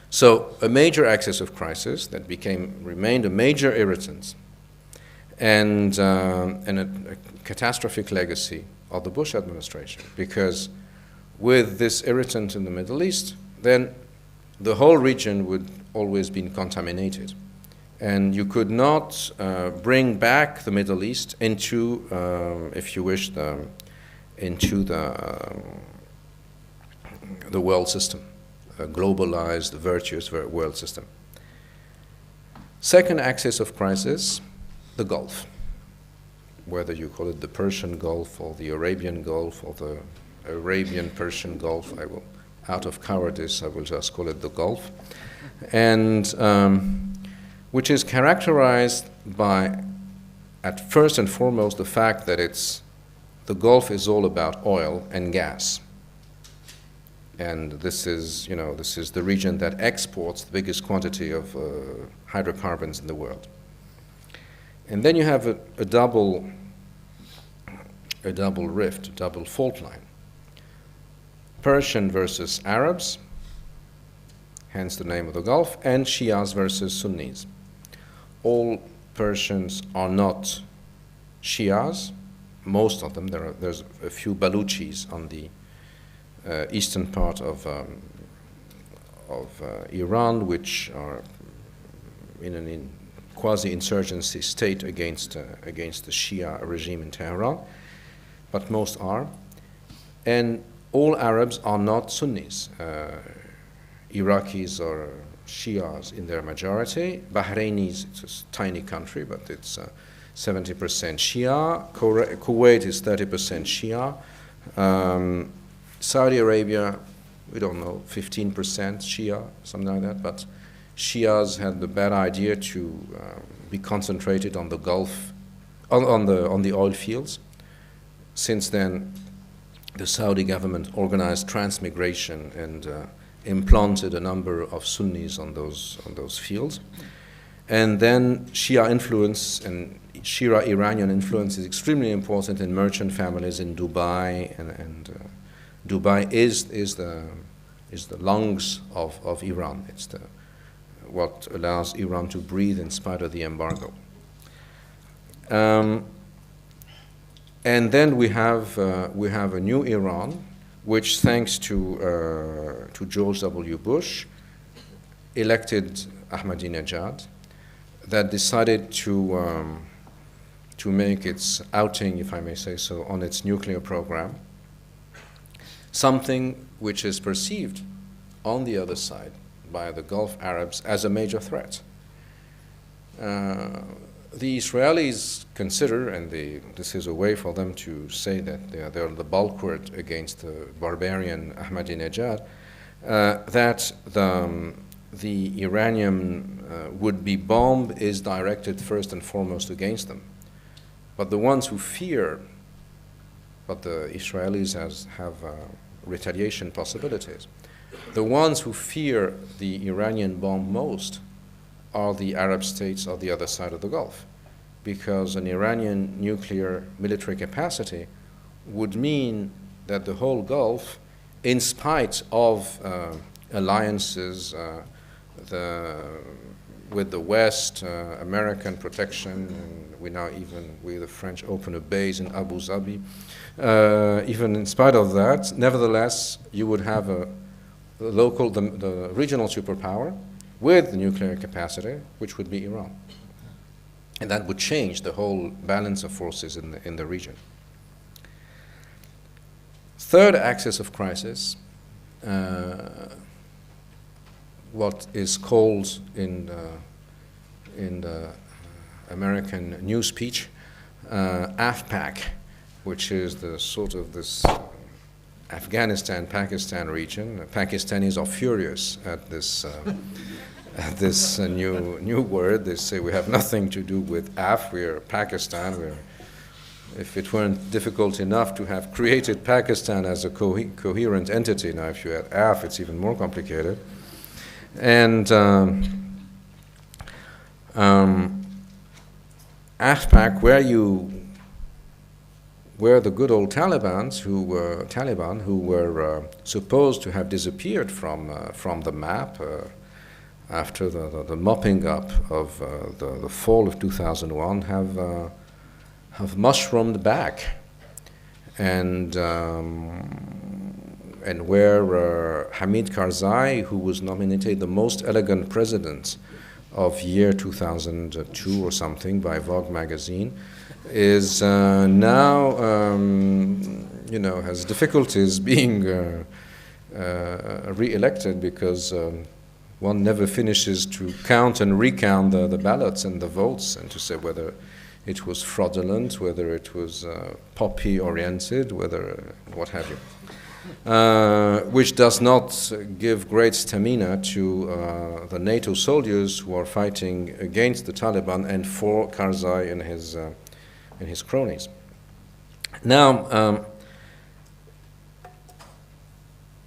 So a major axis of crisis that remained a major irritant, and a catastrophic legacy of the Bush administration, because with this irritant in the Middle East, then the whole region would always be contaminated. And you could not bring back the Middle East into, if you wish, into the world system, a globalized, virtuous world system. Second axis of crisis, the Gulf. Whether you call it the Persian Gulf or the Arabian Gulf or the Arabian-Persian Gulf, out of cowardice, I will just call it the Gulf, and which is characterized by, at first and foremost, the fact that the Gulf is all about oil and gas. And this is the region that exports the biggest quantity of hydrocarbons in the world. And then you have a double rift, a double fault line. Persian versus Arabs, hence the name of the Gulf, and Shias versus Sunnis. All Persians are not Shias. Most of them. There's a few Baluchis on the eastern part of Iran, which are in an quasi-insurgency state against the Shia regime in Tehran, but most are. And all Arabs are not Sunnis. Iraqis are Shias in their majority. Bahrainis, it's a tiny country, but it's 70% Shia. Kuwait is 30% Shia. Saudi Arabia, we don't know, 15% Shia, something like that. But Shias had the bad idea to be concentrated on the Gulf, on the oil fields. Since then, the Saudi government organized transmigration and implanted a number of Sunnis on those fields. And then Shia influence and Shia Iranian influence is extremely important in merchant families in Dubai, and Dubai is the lungs of Iran. It's what allows Iran to breathe in spite of the embargo. And then we have a new Iran, which, thanks to George W. Bush, elected Ahmadinejad, that decided to make its outing, if I may say so, on its nuclear program, something which is perceived on the other side by the Gulf Arabs as a major threat. The Israelis consider, and this is a way for them to say that they're the bulwark against the barbarian Ahmadinejad, that the Iranian would-be bomb is directed first and foremost against them. But the ones who fear, but the Israelis have retaliation possibilities. The ones who fear the Iranian bomb most are the Arab states on the other side of the Gulf, because an Iranian nuclear military capacity would mean that the whole Gulf, in spite of alliances with the West, American protection, and we now even, with the French, open a base in Abu Dhabi. Even in spite of that, nevertheless, you would have the regional superpower with nuclear capacity, which would be Iran. And that would change the whole balance of forces in the region. Third axis of crisis, what is called in the American news speech, AfPak, which is the sort of this Afghanistan-Pakistan region. Pakistanis are furious at this new word. They say we have nothing to do with we're Pakistan. If it weren't difficult enough to have created Pakistan as a coherent entity, now if you add it's even more complicated. And AfPak, where the good old Taliban who were supposed to have disappeared from the map after the mopping up of the fall of 2001, have mushroomed back, and where Hamid Karzai, who was nominated the most elegant president of year 2002 or something by Vogue magazine, is now, has difficulties being re-elected because one never finishes to count and recount the ballots and the votes and to say whether it was fraudulent, whether it was poppy-oriented, whether what have you. Which does not give great stamina to the NATO soldiers who are fighting against the Taliban and for Karzai and his cronies. Now,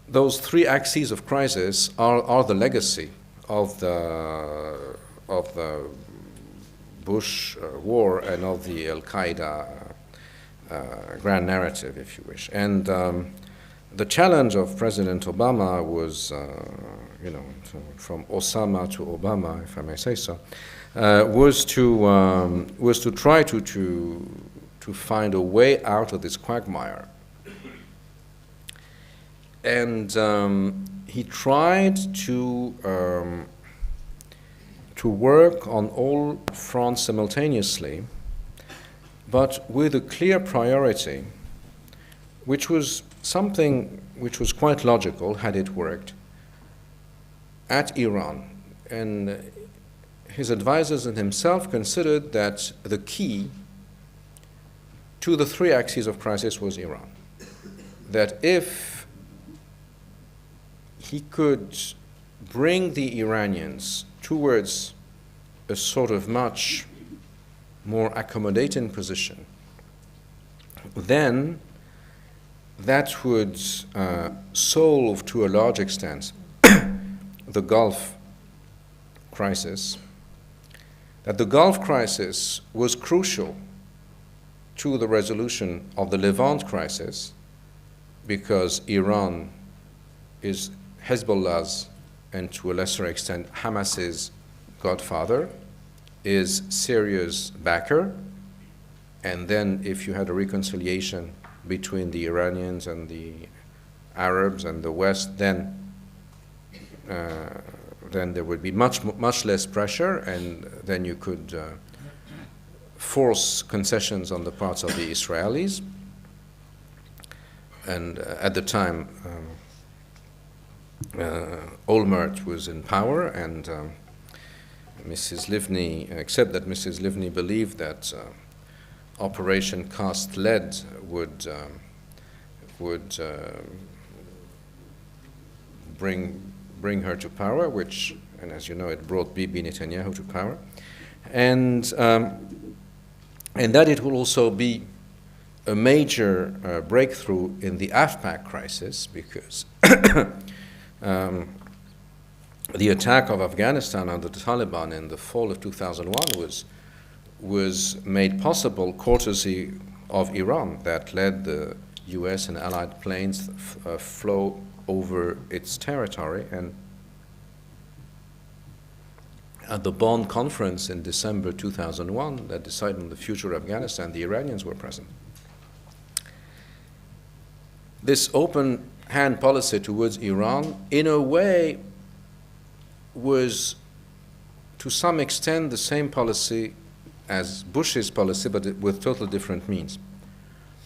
those three axes of crisis are the legacy of the Bush war and of the Alqaeda grand narrative, if you wish. And the challenge of President Obama was, from Osama to Obama, if I may say so, was to try to find a way out of this quagmire. And he tried to work on all fronts simultaneously, but with a clear priority, which was something which was quite logical had it worked, at Iran. And his advisors and himself considered that the key to the three axes of crisis was Iran. That if he could bring the Iranians towards a sort of much more accommodating position, then that would solve to a large extent the Gulf crisis, that the Gulf crisis was crucial to the resolution of the Levant crisis, because Iran is Hezbollah's, and to a lesser extent Hamas's godfather, is Syria's backer, and then if you had a reconciliation between the Iranians and the Arabs and the West, then there would be much less pressure, and then you could force concessions on the parts of the Israelis. and at the time, Olmert was in power, and Mrs. Livni, except that Mrs. Livni believed that Operation Cast Lead would bring her to power, which, and as you know, it brought Bibi Netanyahu to power, and that it will also be a major breakthrough in the AfPak crisis, because the attack of Afghanistan under the Taliban in the fall of 2001 was made possible courtesy of Iran, that let the US and allied planes flow over its territory. And at the Bonn conference in December 2001 that decided on the future of Afghanistan, the Iranians were present. This open hand policy towards Iran, in a way, was to some extent the same policy as Bush's policy, but with totally different means.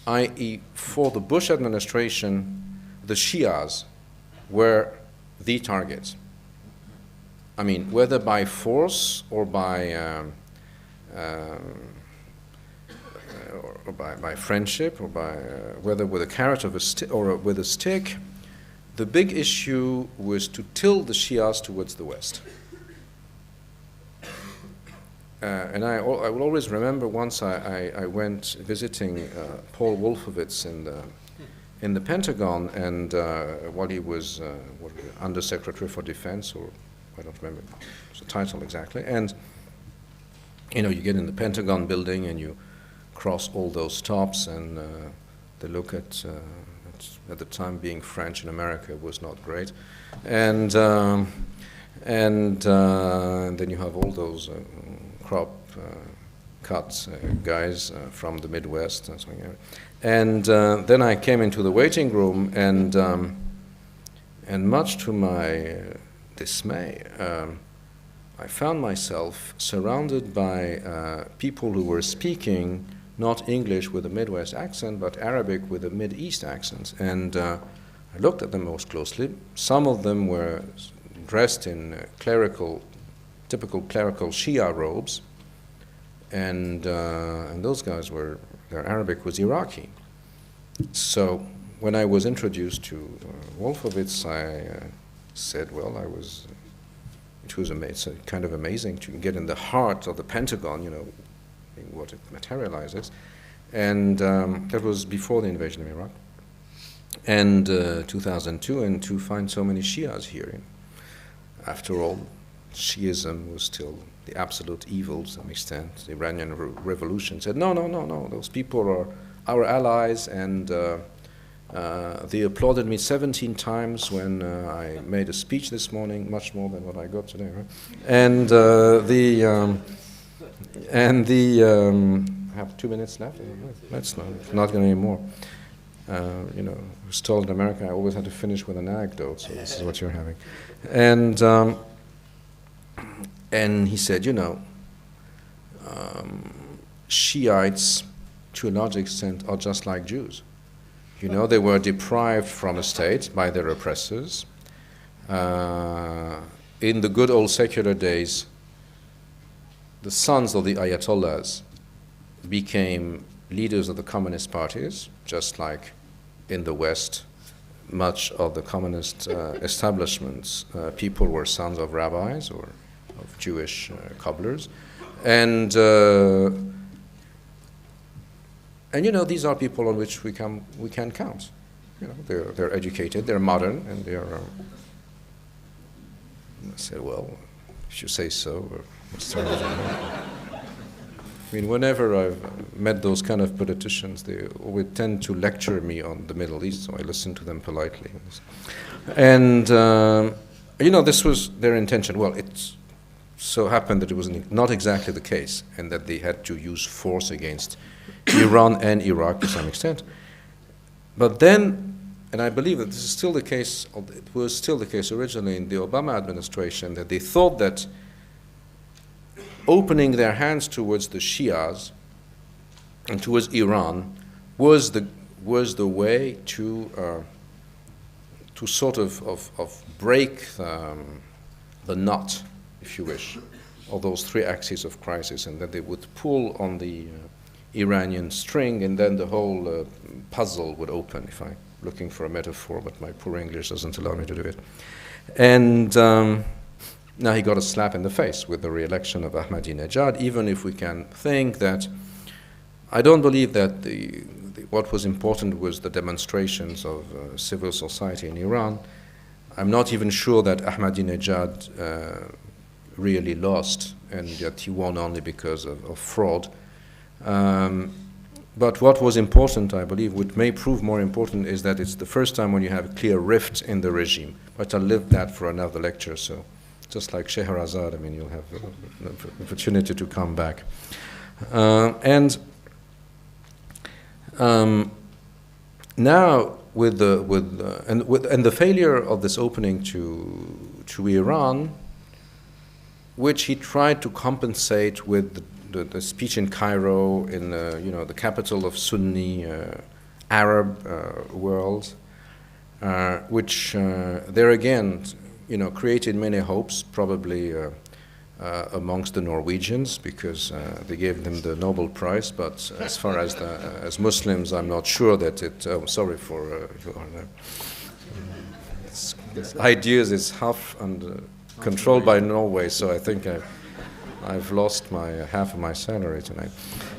I.e., for the Bush administration, the Shias were the targets. I mean, whether by force or by friendship, or by whether with a carrot or with a stick, the big issue was to tilt the Shias towards the West. And I will always remember once I went visiting Paul Wolfowitz in the Pentagon, and while he was Undersecretary for Defense, or I don't remember the title exactly, and you know, you get in the Pentagon building and you cross all those tops, and the look at the time being French in America was not great, and then you have all those crop cut guys from the Midwest and so on. And then I came into the waiting room, and much to my dismay, I found myself surrounded by people who were speaking not English with a Midwest accent, but Arabic with a Mid-East accent. And I looked at them most closely. Some of them were dressed in typical clerical Shia robes, and those guys their Arabic was Iraqi. So when I was introduced to Wolfowitz, I said, well, it was amazing, kind of amazing to get in the heart of the Pentagon, you know, what it materializes. And that was before the invasion of Iraq, and 2002, and to find so many Shias here. After all, Shiism was still the absolute evil to some extent. The Iranian revolution said, no, those people are our allies, and they applauded me 17 times when I made a speech this morning, much more than what I got today, right? And I have 2 minutes left. That's not going to be more. You know, I was told in America I always had to finish with an anecdote, so this is what you're having. And he said, you know, Shiites, to a large extent, are just like Jews. You know, they were deprived from a state by their oppressors. In the good old secular days, the sons of the Ayatollahs became leaders of the communist parties, just like in the West, much of the communist establishments, people were sons of rabbis or of Jewish cobblers. And you know, these are people on which we can count. You know, they're educated, they're modern, and they're. I said, well, if you say so. I mean, whenever I've met those kind of politicians, they always tend to lecture me on the Middle East, so I listen to them politely. And you know, this was their intention. Well, it so happened that it was not exactly the case, and that they had to use force against Iran and Iraq to some extent. But then, and I believe that this is still the case, it was still the case originally in the Obama administration, that they thought that opening their hands towards the Shias and towards Iran was was the way to sort of break the knot, if you wish, of those three axes of crisis, and that they would pull on the Iranian string, and then the whole puzzle would open, if I'm looking for a metaphor, but my poor English doesn't allow me to do it. And now he got a slap in the face with the re-election of Ahmadinejad, even if we can think that, I don't believe that what was important was the demonstrations of civil society in Iran. I'm not even sure that Ahmadinejad really lost, and that he won only because of fraud. But what was important, I believe, what may prove more important, is that it's the first time when you have a clear rift in the regime. But I'll leave that for another lecture, so just like Scheherazade, I mean, you'll have an opportunity to come back. Now, with the failure of this opening to Iran, which he tried to compensate with the speech in Cairo, in the capital of Sunni Arab world, which there again, created many hopes, probably amongst the Norwegians, because they gave them the Nobel Prize. But as far as Muslims, I'm not sure that it. Oh, sorry for ideas is half controlled by Norway, so I think I've lost my half of my salary tonight,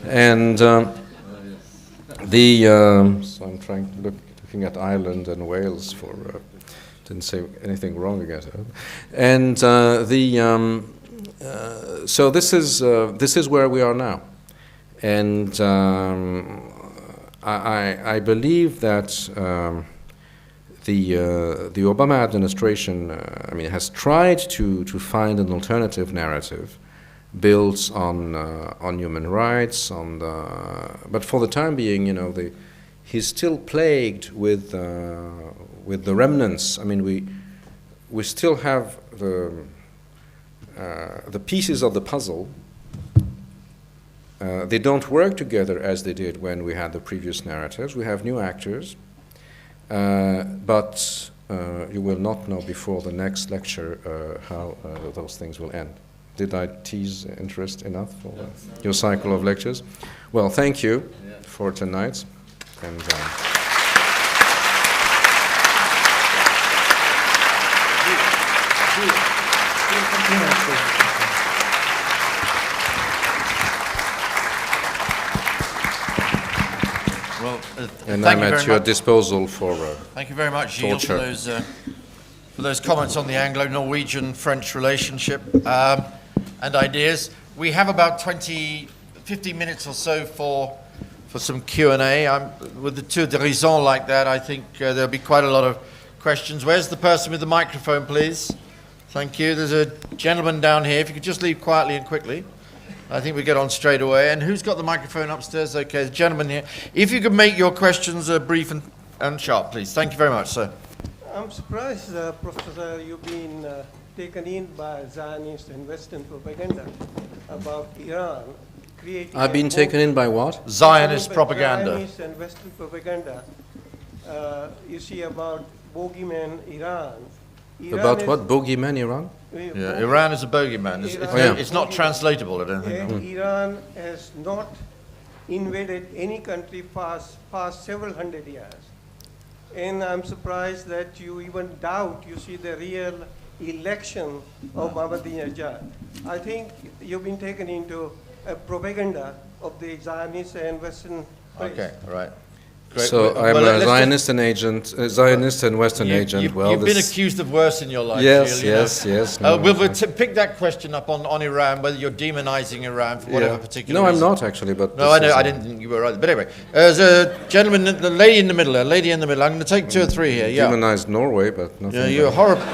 and so I'm looking at Ireland and Wales for didn't say anything wrong against it, and so this is where we are now, and I believe that the Obama administration, has tried to find an alternative narrative built on human rights, but for the time being, he's still plagued with the remnants. I mean, we still have the pieces of the puzzle. They don't work together as they did when we had the previous narratives. We have new actors, but you will not know before the next lecture how those things will end. Did I tease interest enough for your cycle of lectures? Well, thank you for tonight. And and I'm at your disposal for thank you very much, Gilles, for those comments on the Anglo-Norwegian-French relationship and ideas. We have about 15 minutes or so for some Q&A. With the tour d'horizon like that, I think there'll be quite a lot of questions. Where's the person with the microphone, please? Thank you. There's a gentleman down here. If you could just leave quietly and quickly. I think we get on straight away. And who's got the microphone upstairs? Okay, the gentleman here. If you could make your questions brief and sharp, please. Thank you very much, sir. I'm surprised, Professor, you've been taken in by Zionist and Western propaganda about Iran. I've been taken in by what? Zionist propaganda. Zionist and Western propaganda. You see about bogeyman Iran. About what? Bogeyman Iran? Yeah, Iran is a bogeyman. It's not translatable, I don't think. Iran has not invaded any country past several hundred years. And I'm surprised that you even doubt you see the real election of Ahmadinejad. I think you've been taken into a propaganda of the Zionist and Western place. Okay, all right. Great. So I'm a Zionist and Western agent. You've been accused of worse in your life. Yes, Gilles, yes. We'll pick that question up on Iran, whether you're demonizing Iran for whatever particular reason. No, I'm not actually. But no, I know. I didn't think you were right. But anyway, there's a gentleman, the lady in the middle. I'm going to take two or three here. Yeah. Demonized Norway, but nothing. Yeah, you're horrible.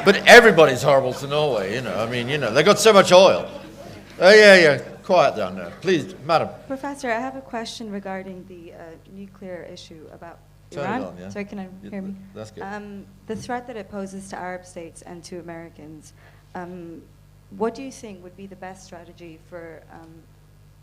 But everybody's horrible to Norway. They got so much oil. Yeah. Quiet down there. Please, madam. Professor, I have a question regarding the nuclear issue about Iran. Turn it on, yeah. Sorry, can I hear me? That's good. The threat that it poses to Arab states and to Americans, what do you think would be the best strategy for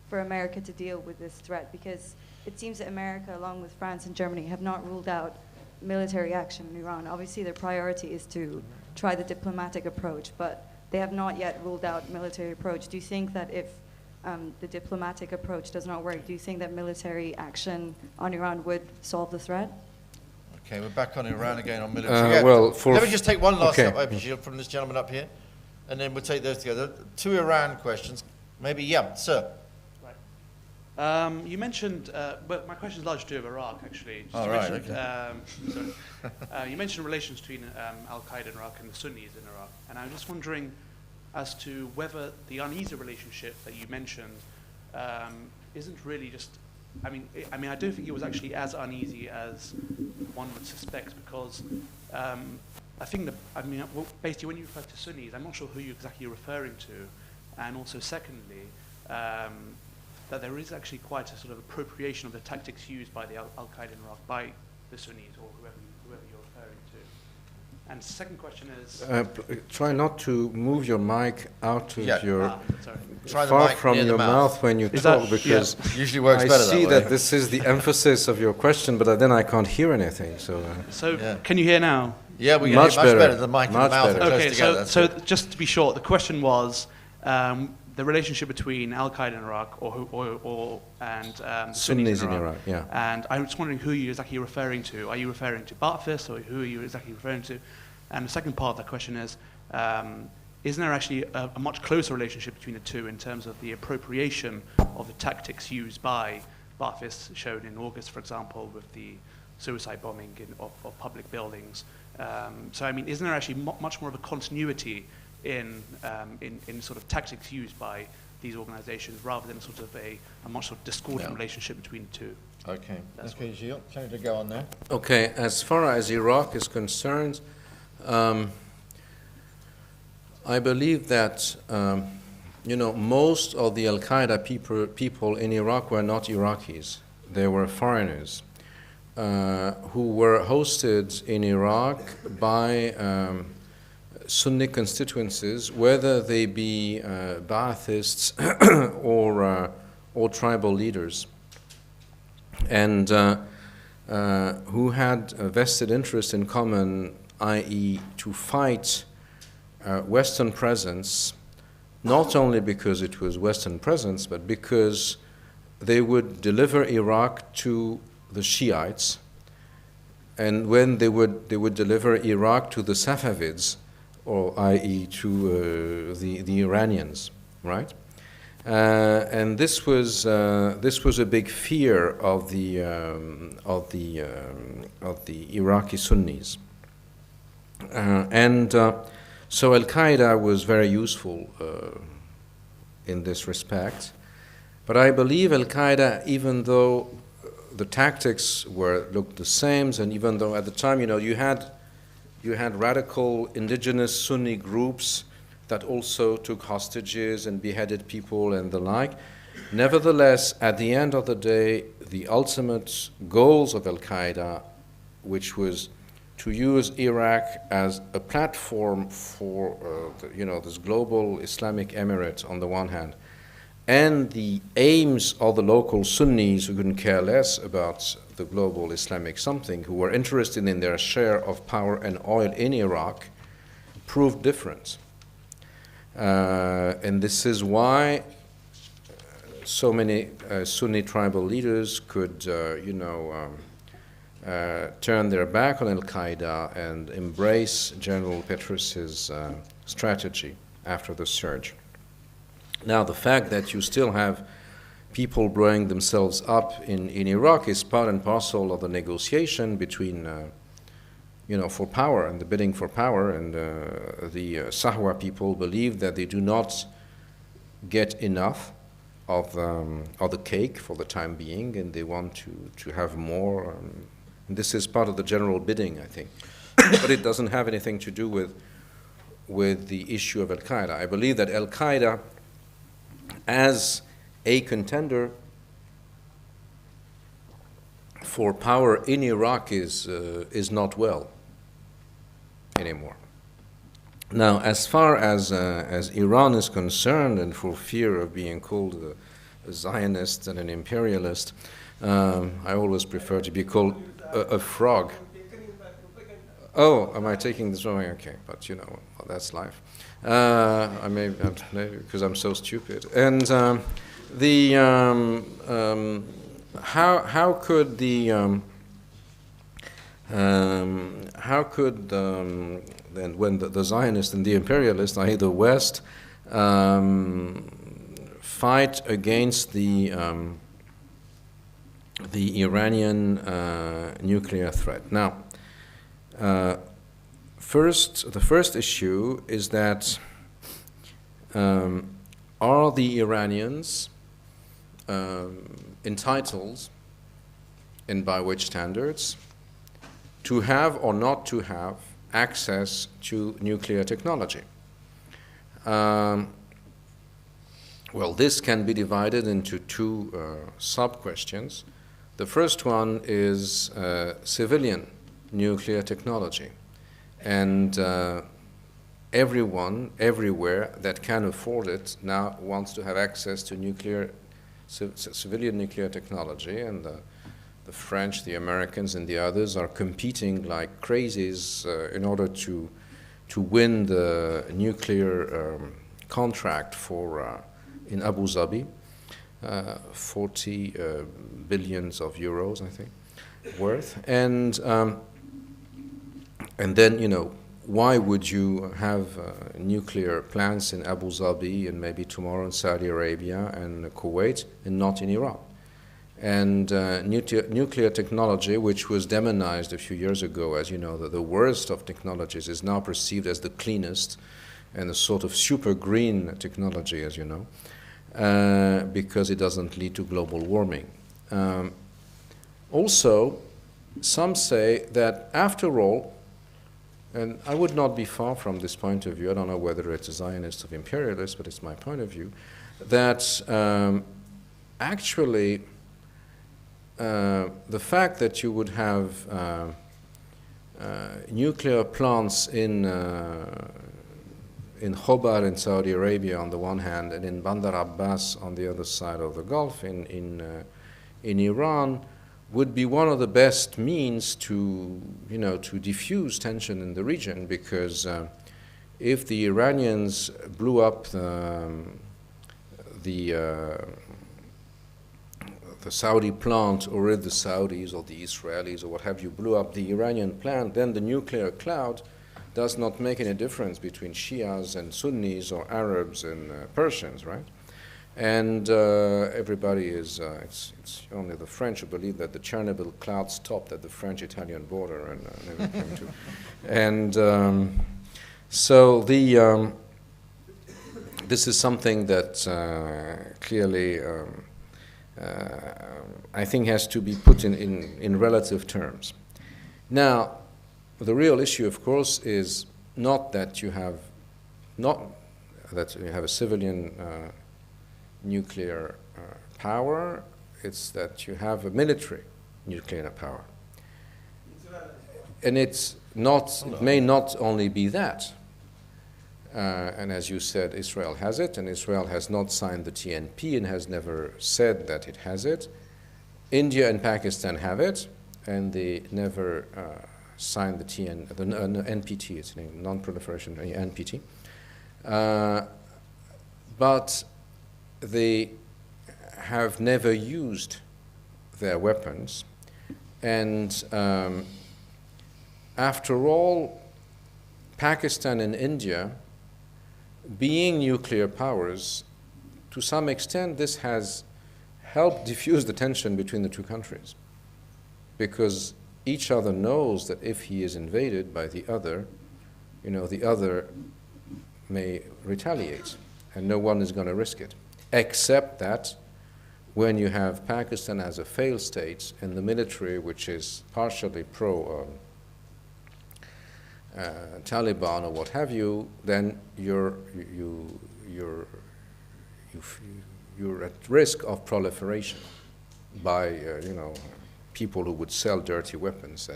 for America to deal with this threat? Because it seems that America, along with France and Germany, have not ruled out military action in Iran. Obviously, their priority is to try the diplomatic approach, but they have not yet ruled out military approach. Do you think that if the diplomatic approach does not work, do you think that military action on Iran would solve the threat? Okay, we're back on Iran again on military. Let me just take one last up, Gilles, from this gentleman up here, and then we'll take those together. 2 Iran questions. Maybe, yeah, sir. Right. You mentioned, but my question is largely to do with Iraq, actually. Oh, right, okay. You mentioned relations between Al-Qaeda in Iraq and the Sunnis in Iraq, and I'm just wondering as to whether the uneasy relationship that you mentioned isn't really just, I mean, I don't think it was actually as uneasy as one would suspect, because I think that, basically when you refer to Sunnis, I'm not sure who you're exactly referring to, and also secondly, that there is actually quite a sort of appropriation of the tactics used by the Al-Qaeda in Iraq by the Sunnis or whoever you're referring to. And the second question is... try not to move your mic out of your... Try far from your mouth when you talk, because usually works better I see that this is the emphasis of your question, but then I can't hear anything. So, can you hear now? Yeah, we can hear much better than the mic and the mouth are close together. So just to be short, the question was the relationship between Al-Qaeda in Iraq and Sunnis in Iraq. Yeah. And I'm just wondering who you're exactly referring to. Are you referring to Ba'athist, or who are you exactly referring to? And the second part of that question is, isn't there actually a much closer relationship between the two in terms of the appropriation of the tactics used by Ba'athists, shown in August, for example, with the suicide bombing of public buildings? So, I mean, isn't there actually much more of a continuity in sort of tactics used by these organizations, rather than sort of a much sort of discordant relationship between the two? Okay. Okay, Gilles, trying to go on there. Okay, as far as Iraq is concerned, I believe that most of the Al-Qaeda people in Iraq were not Iraqis. They were foreigners who were hosted in Iraq by Sunni constituencies, whether they be Ba'athists or tribal leaders, and who had a vested interest in common, i.e. to fight Western presence, not only because it was Western presence, but because they would deliver Iraq to the Shiites, and when they would deliver Iraq to the Safavids, or i.e. to the Iranians, right? And this was a big fear of the Iraqi Sunnis, and so Al-Qaeda was very useful in this respect. But I believe Al-Qaeda, even though the tactics looked the same, and even though at the time, you had radical indigenous Sunni groups that also took hostages and beheaded people and the like, nevertheless, at the end of the day, the ultimate goals of Al-Qaeda, which was to use Iraq as a platform for this global Islamic emirate on the one hand, and the aims of the local Sunnis who couldn't care less about the global Islamic something, who were interested in their share of power and oil in Iraq, proved different. And this is why so many Sunni tribal leaders could, turn their back on Al-Qaeda and embrace General Petraeus's strategy after the surge. Now, the fact that you still have people blowing themselves up in Iraq is part and parcel of the negotiation between, for power and the bidding for power, and the Sahwa people believe that they do not get enough of the cake for the time being, and they want to have more. And this is part of the general bidding, I think. But it doesn't have anything to do with the issue of Al-Qaeda. I believe that Al-Qaeda, as a contender for power in Iraq, is not well anymore. Now, as far as Iran is concerned, and for fear of being called Zionist than an imperialist. I always prefer to be called a frog. Oh, am I taking this wrong? Okay, but you know, well, that's life. I may because I'm so stupid. And how could then when the Zionists and the imperialists, i.e. the West, fight against the Iranian nuclear threat? Now, the first issue is that are the Iranians entitled, and by which standards, to have or not to have access to nuclear technology? Well, this can be divided into two sub-questions. The first one is civilian nuclear technology. And everyone, everywhere that can afford it now wants to have access to civilian nuclear technology, and the French, the Americans, and the others are competing like crazies in order to win the nuclear contract for in Abu Dhabi, 40 billions of euros, I think, worth. And then, you know, why would you have nuclear plants in Abu Dhabi and maybe tomorrow in Saudi Arabia and Kuwait and not in Iran? And nuclear technology, which was demonized a few years ago as, you know, the worst of technologies, is now perceived as the cleanest and a sort of super green technology, as you know, because it doesn't lead to global warming. Also, some say that after all, and I would not be far from this point of view, I don't know whether it's a Zionist or imperialist, but it's my point of view, that actually the fact that you would have nuclear plants in Khobar in Saudi Arabia on the one hand, and in Bandar Abbas on the other side of the Gulf in Iran, would be one of the best means to, you know, to diffuse tension in the region, because if the Iranians blew up the Saudi plant, or if the Saudis or the Israelis or what have you blew up the Iranian plant, then the nuclear cloud does not make any difference between Shias and Sunnis or Arabs and Persians, right? And everybody is, it's only the French who believe that the Chernobyl cloud stopped at the French-Italian border and never came to. And so this is something that clearly I think has to be put in relative terms. Now, the real issue, of course, is not that you have a civilian nuclear power, it's that you have a military nuclear power. And it's not, it may not only be that. And as you said, Israel has it, and Israel has not signed the TNP and has never said that it has it. India and Pakistan have it, and they never signed the NPT, it's named Non-Proliferation, NPT. But they have never used their weapons. And after all, Pakistan and India, being nuclear powers, to some extent this has helped diffuse the tension between the two countries, because each other knows that if he is invaded by the other, you know, the other may retaliate, and no one is going to risk it. Except that when you have Pakistan as a failed state and the military, which is partially pro-Taliban or what have you, then you're at risk of proliferation by you know, people who would sell dirty weapons,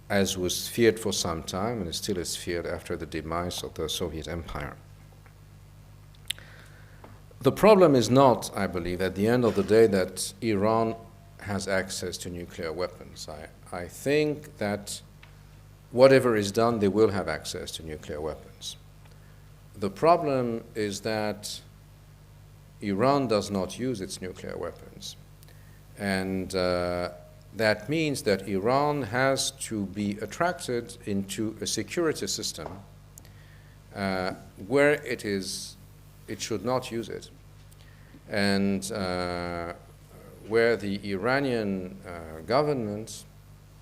as was feared for some time and still is feared after the demise of the Soviet Empire. The problem is not, I believe, at the end of the day, that Iran has access to nuclear weapons. I think that whatever is done, they will have access to nuclear weapons. The problem is that Iran does not use its nuclear weapons. And that means that Iran has to be attracted into a security system where it should not use it. And where the Iranian government,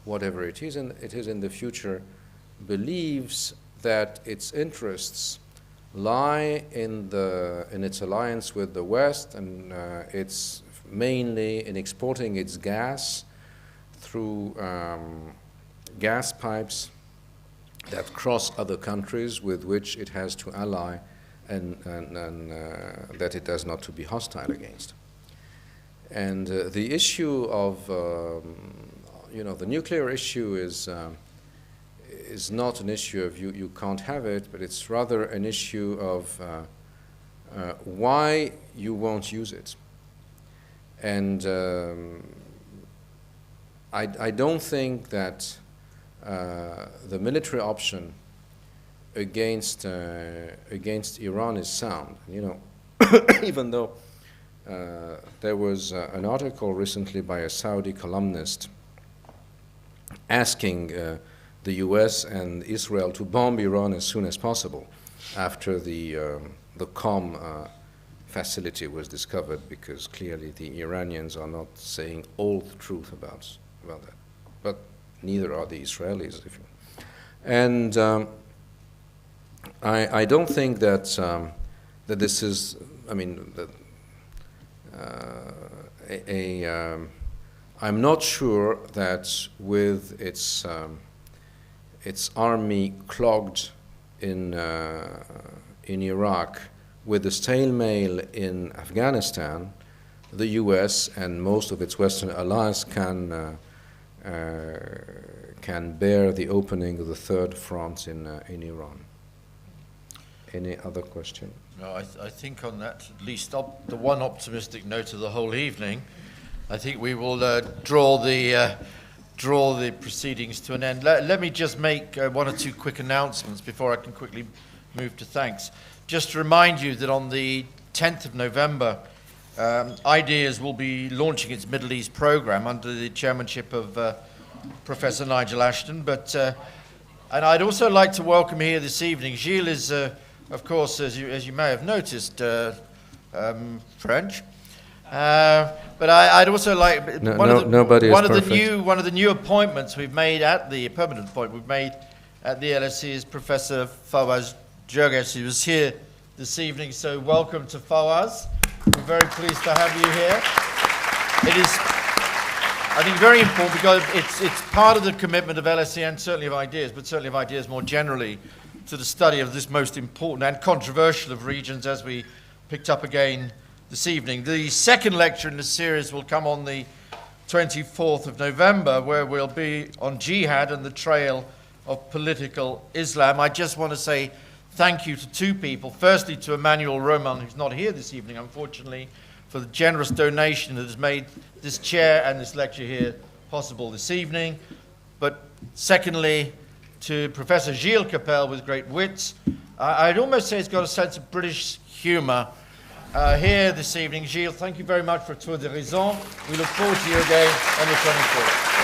whatever it is in the future, believes that its interests lie in its alliance with the West, and it's mainly in exporting its gas through gas pipes that cross other countries with which it has to ally, and that it does not to be hostile against. And the issue of the nuclear issue is not an issue of you can't have it, but it's rather an issue of why you won't use it. And I don't think that the military option against Iran is sound. Even though there was an article recently by a Saudi columnist asking the US and Israel to bomb Iran as soon as possible after the COM facility was discovered, because clearly the Iranians are not saying all the truth about that. But neither are the Israelis. And I don't think that this is, I'm not sure that with its army clogged in Iraq, with the stalemate in Afghanistan, the U.S. and most of its Western allies can bear the opening of the third front in Iran. Any other question? No, I think on that, at least the one optimistic note of the whole evening, I think we will draw the proceedings to an end. Let me just make one or two quick announcements before I can quickly move to thanks. Just to remind you that on the 10th of November, IDEAS will be launching its Middle East program under the chairmanship of Professor Nigel Ashton. And I'd also like to welcome here this evening, Gilles is, of course, as you may have noticed, French. But I'd also like one of the new appointments we've made at the permanent appointment we've made at the LSE is Professor Fawaz Jurges, who is here this evening. So welcome to Fawaz. We're very pleased to have you here. It is, I think, very important because it's part of the commitment of LSE and certainly of IDEAS, but certainly of IDEAS more generally, to the study of this most important and controversial of regions, as we picked up again this evening. The second lecture in the series will come on the 24th of November, where we'll be on jihad and the trail of political Islam. I just want to say thank you to two people. Firstly, to Emmanuel Roman, who's not here this evening, unfortunately, for the generous donation that has made this chair and this lecture here possible this evening. But secondly, to Professor Gilles Kepel, with great wits. I'd almost say he's got a sense of British humor. Here this evening. Gilles, thank you very much for a tour d'horizon. We look forward to you again on the 24th.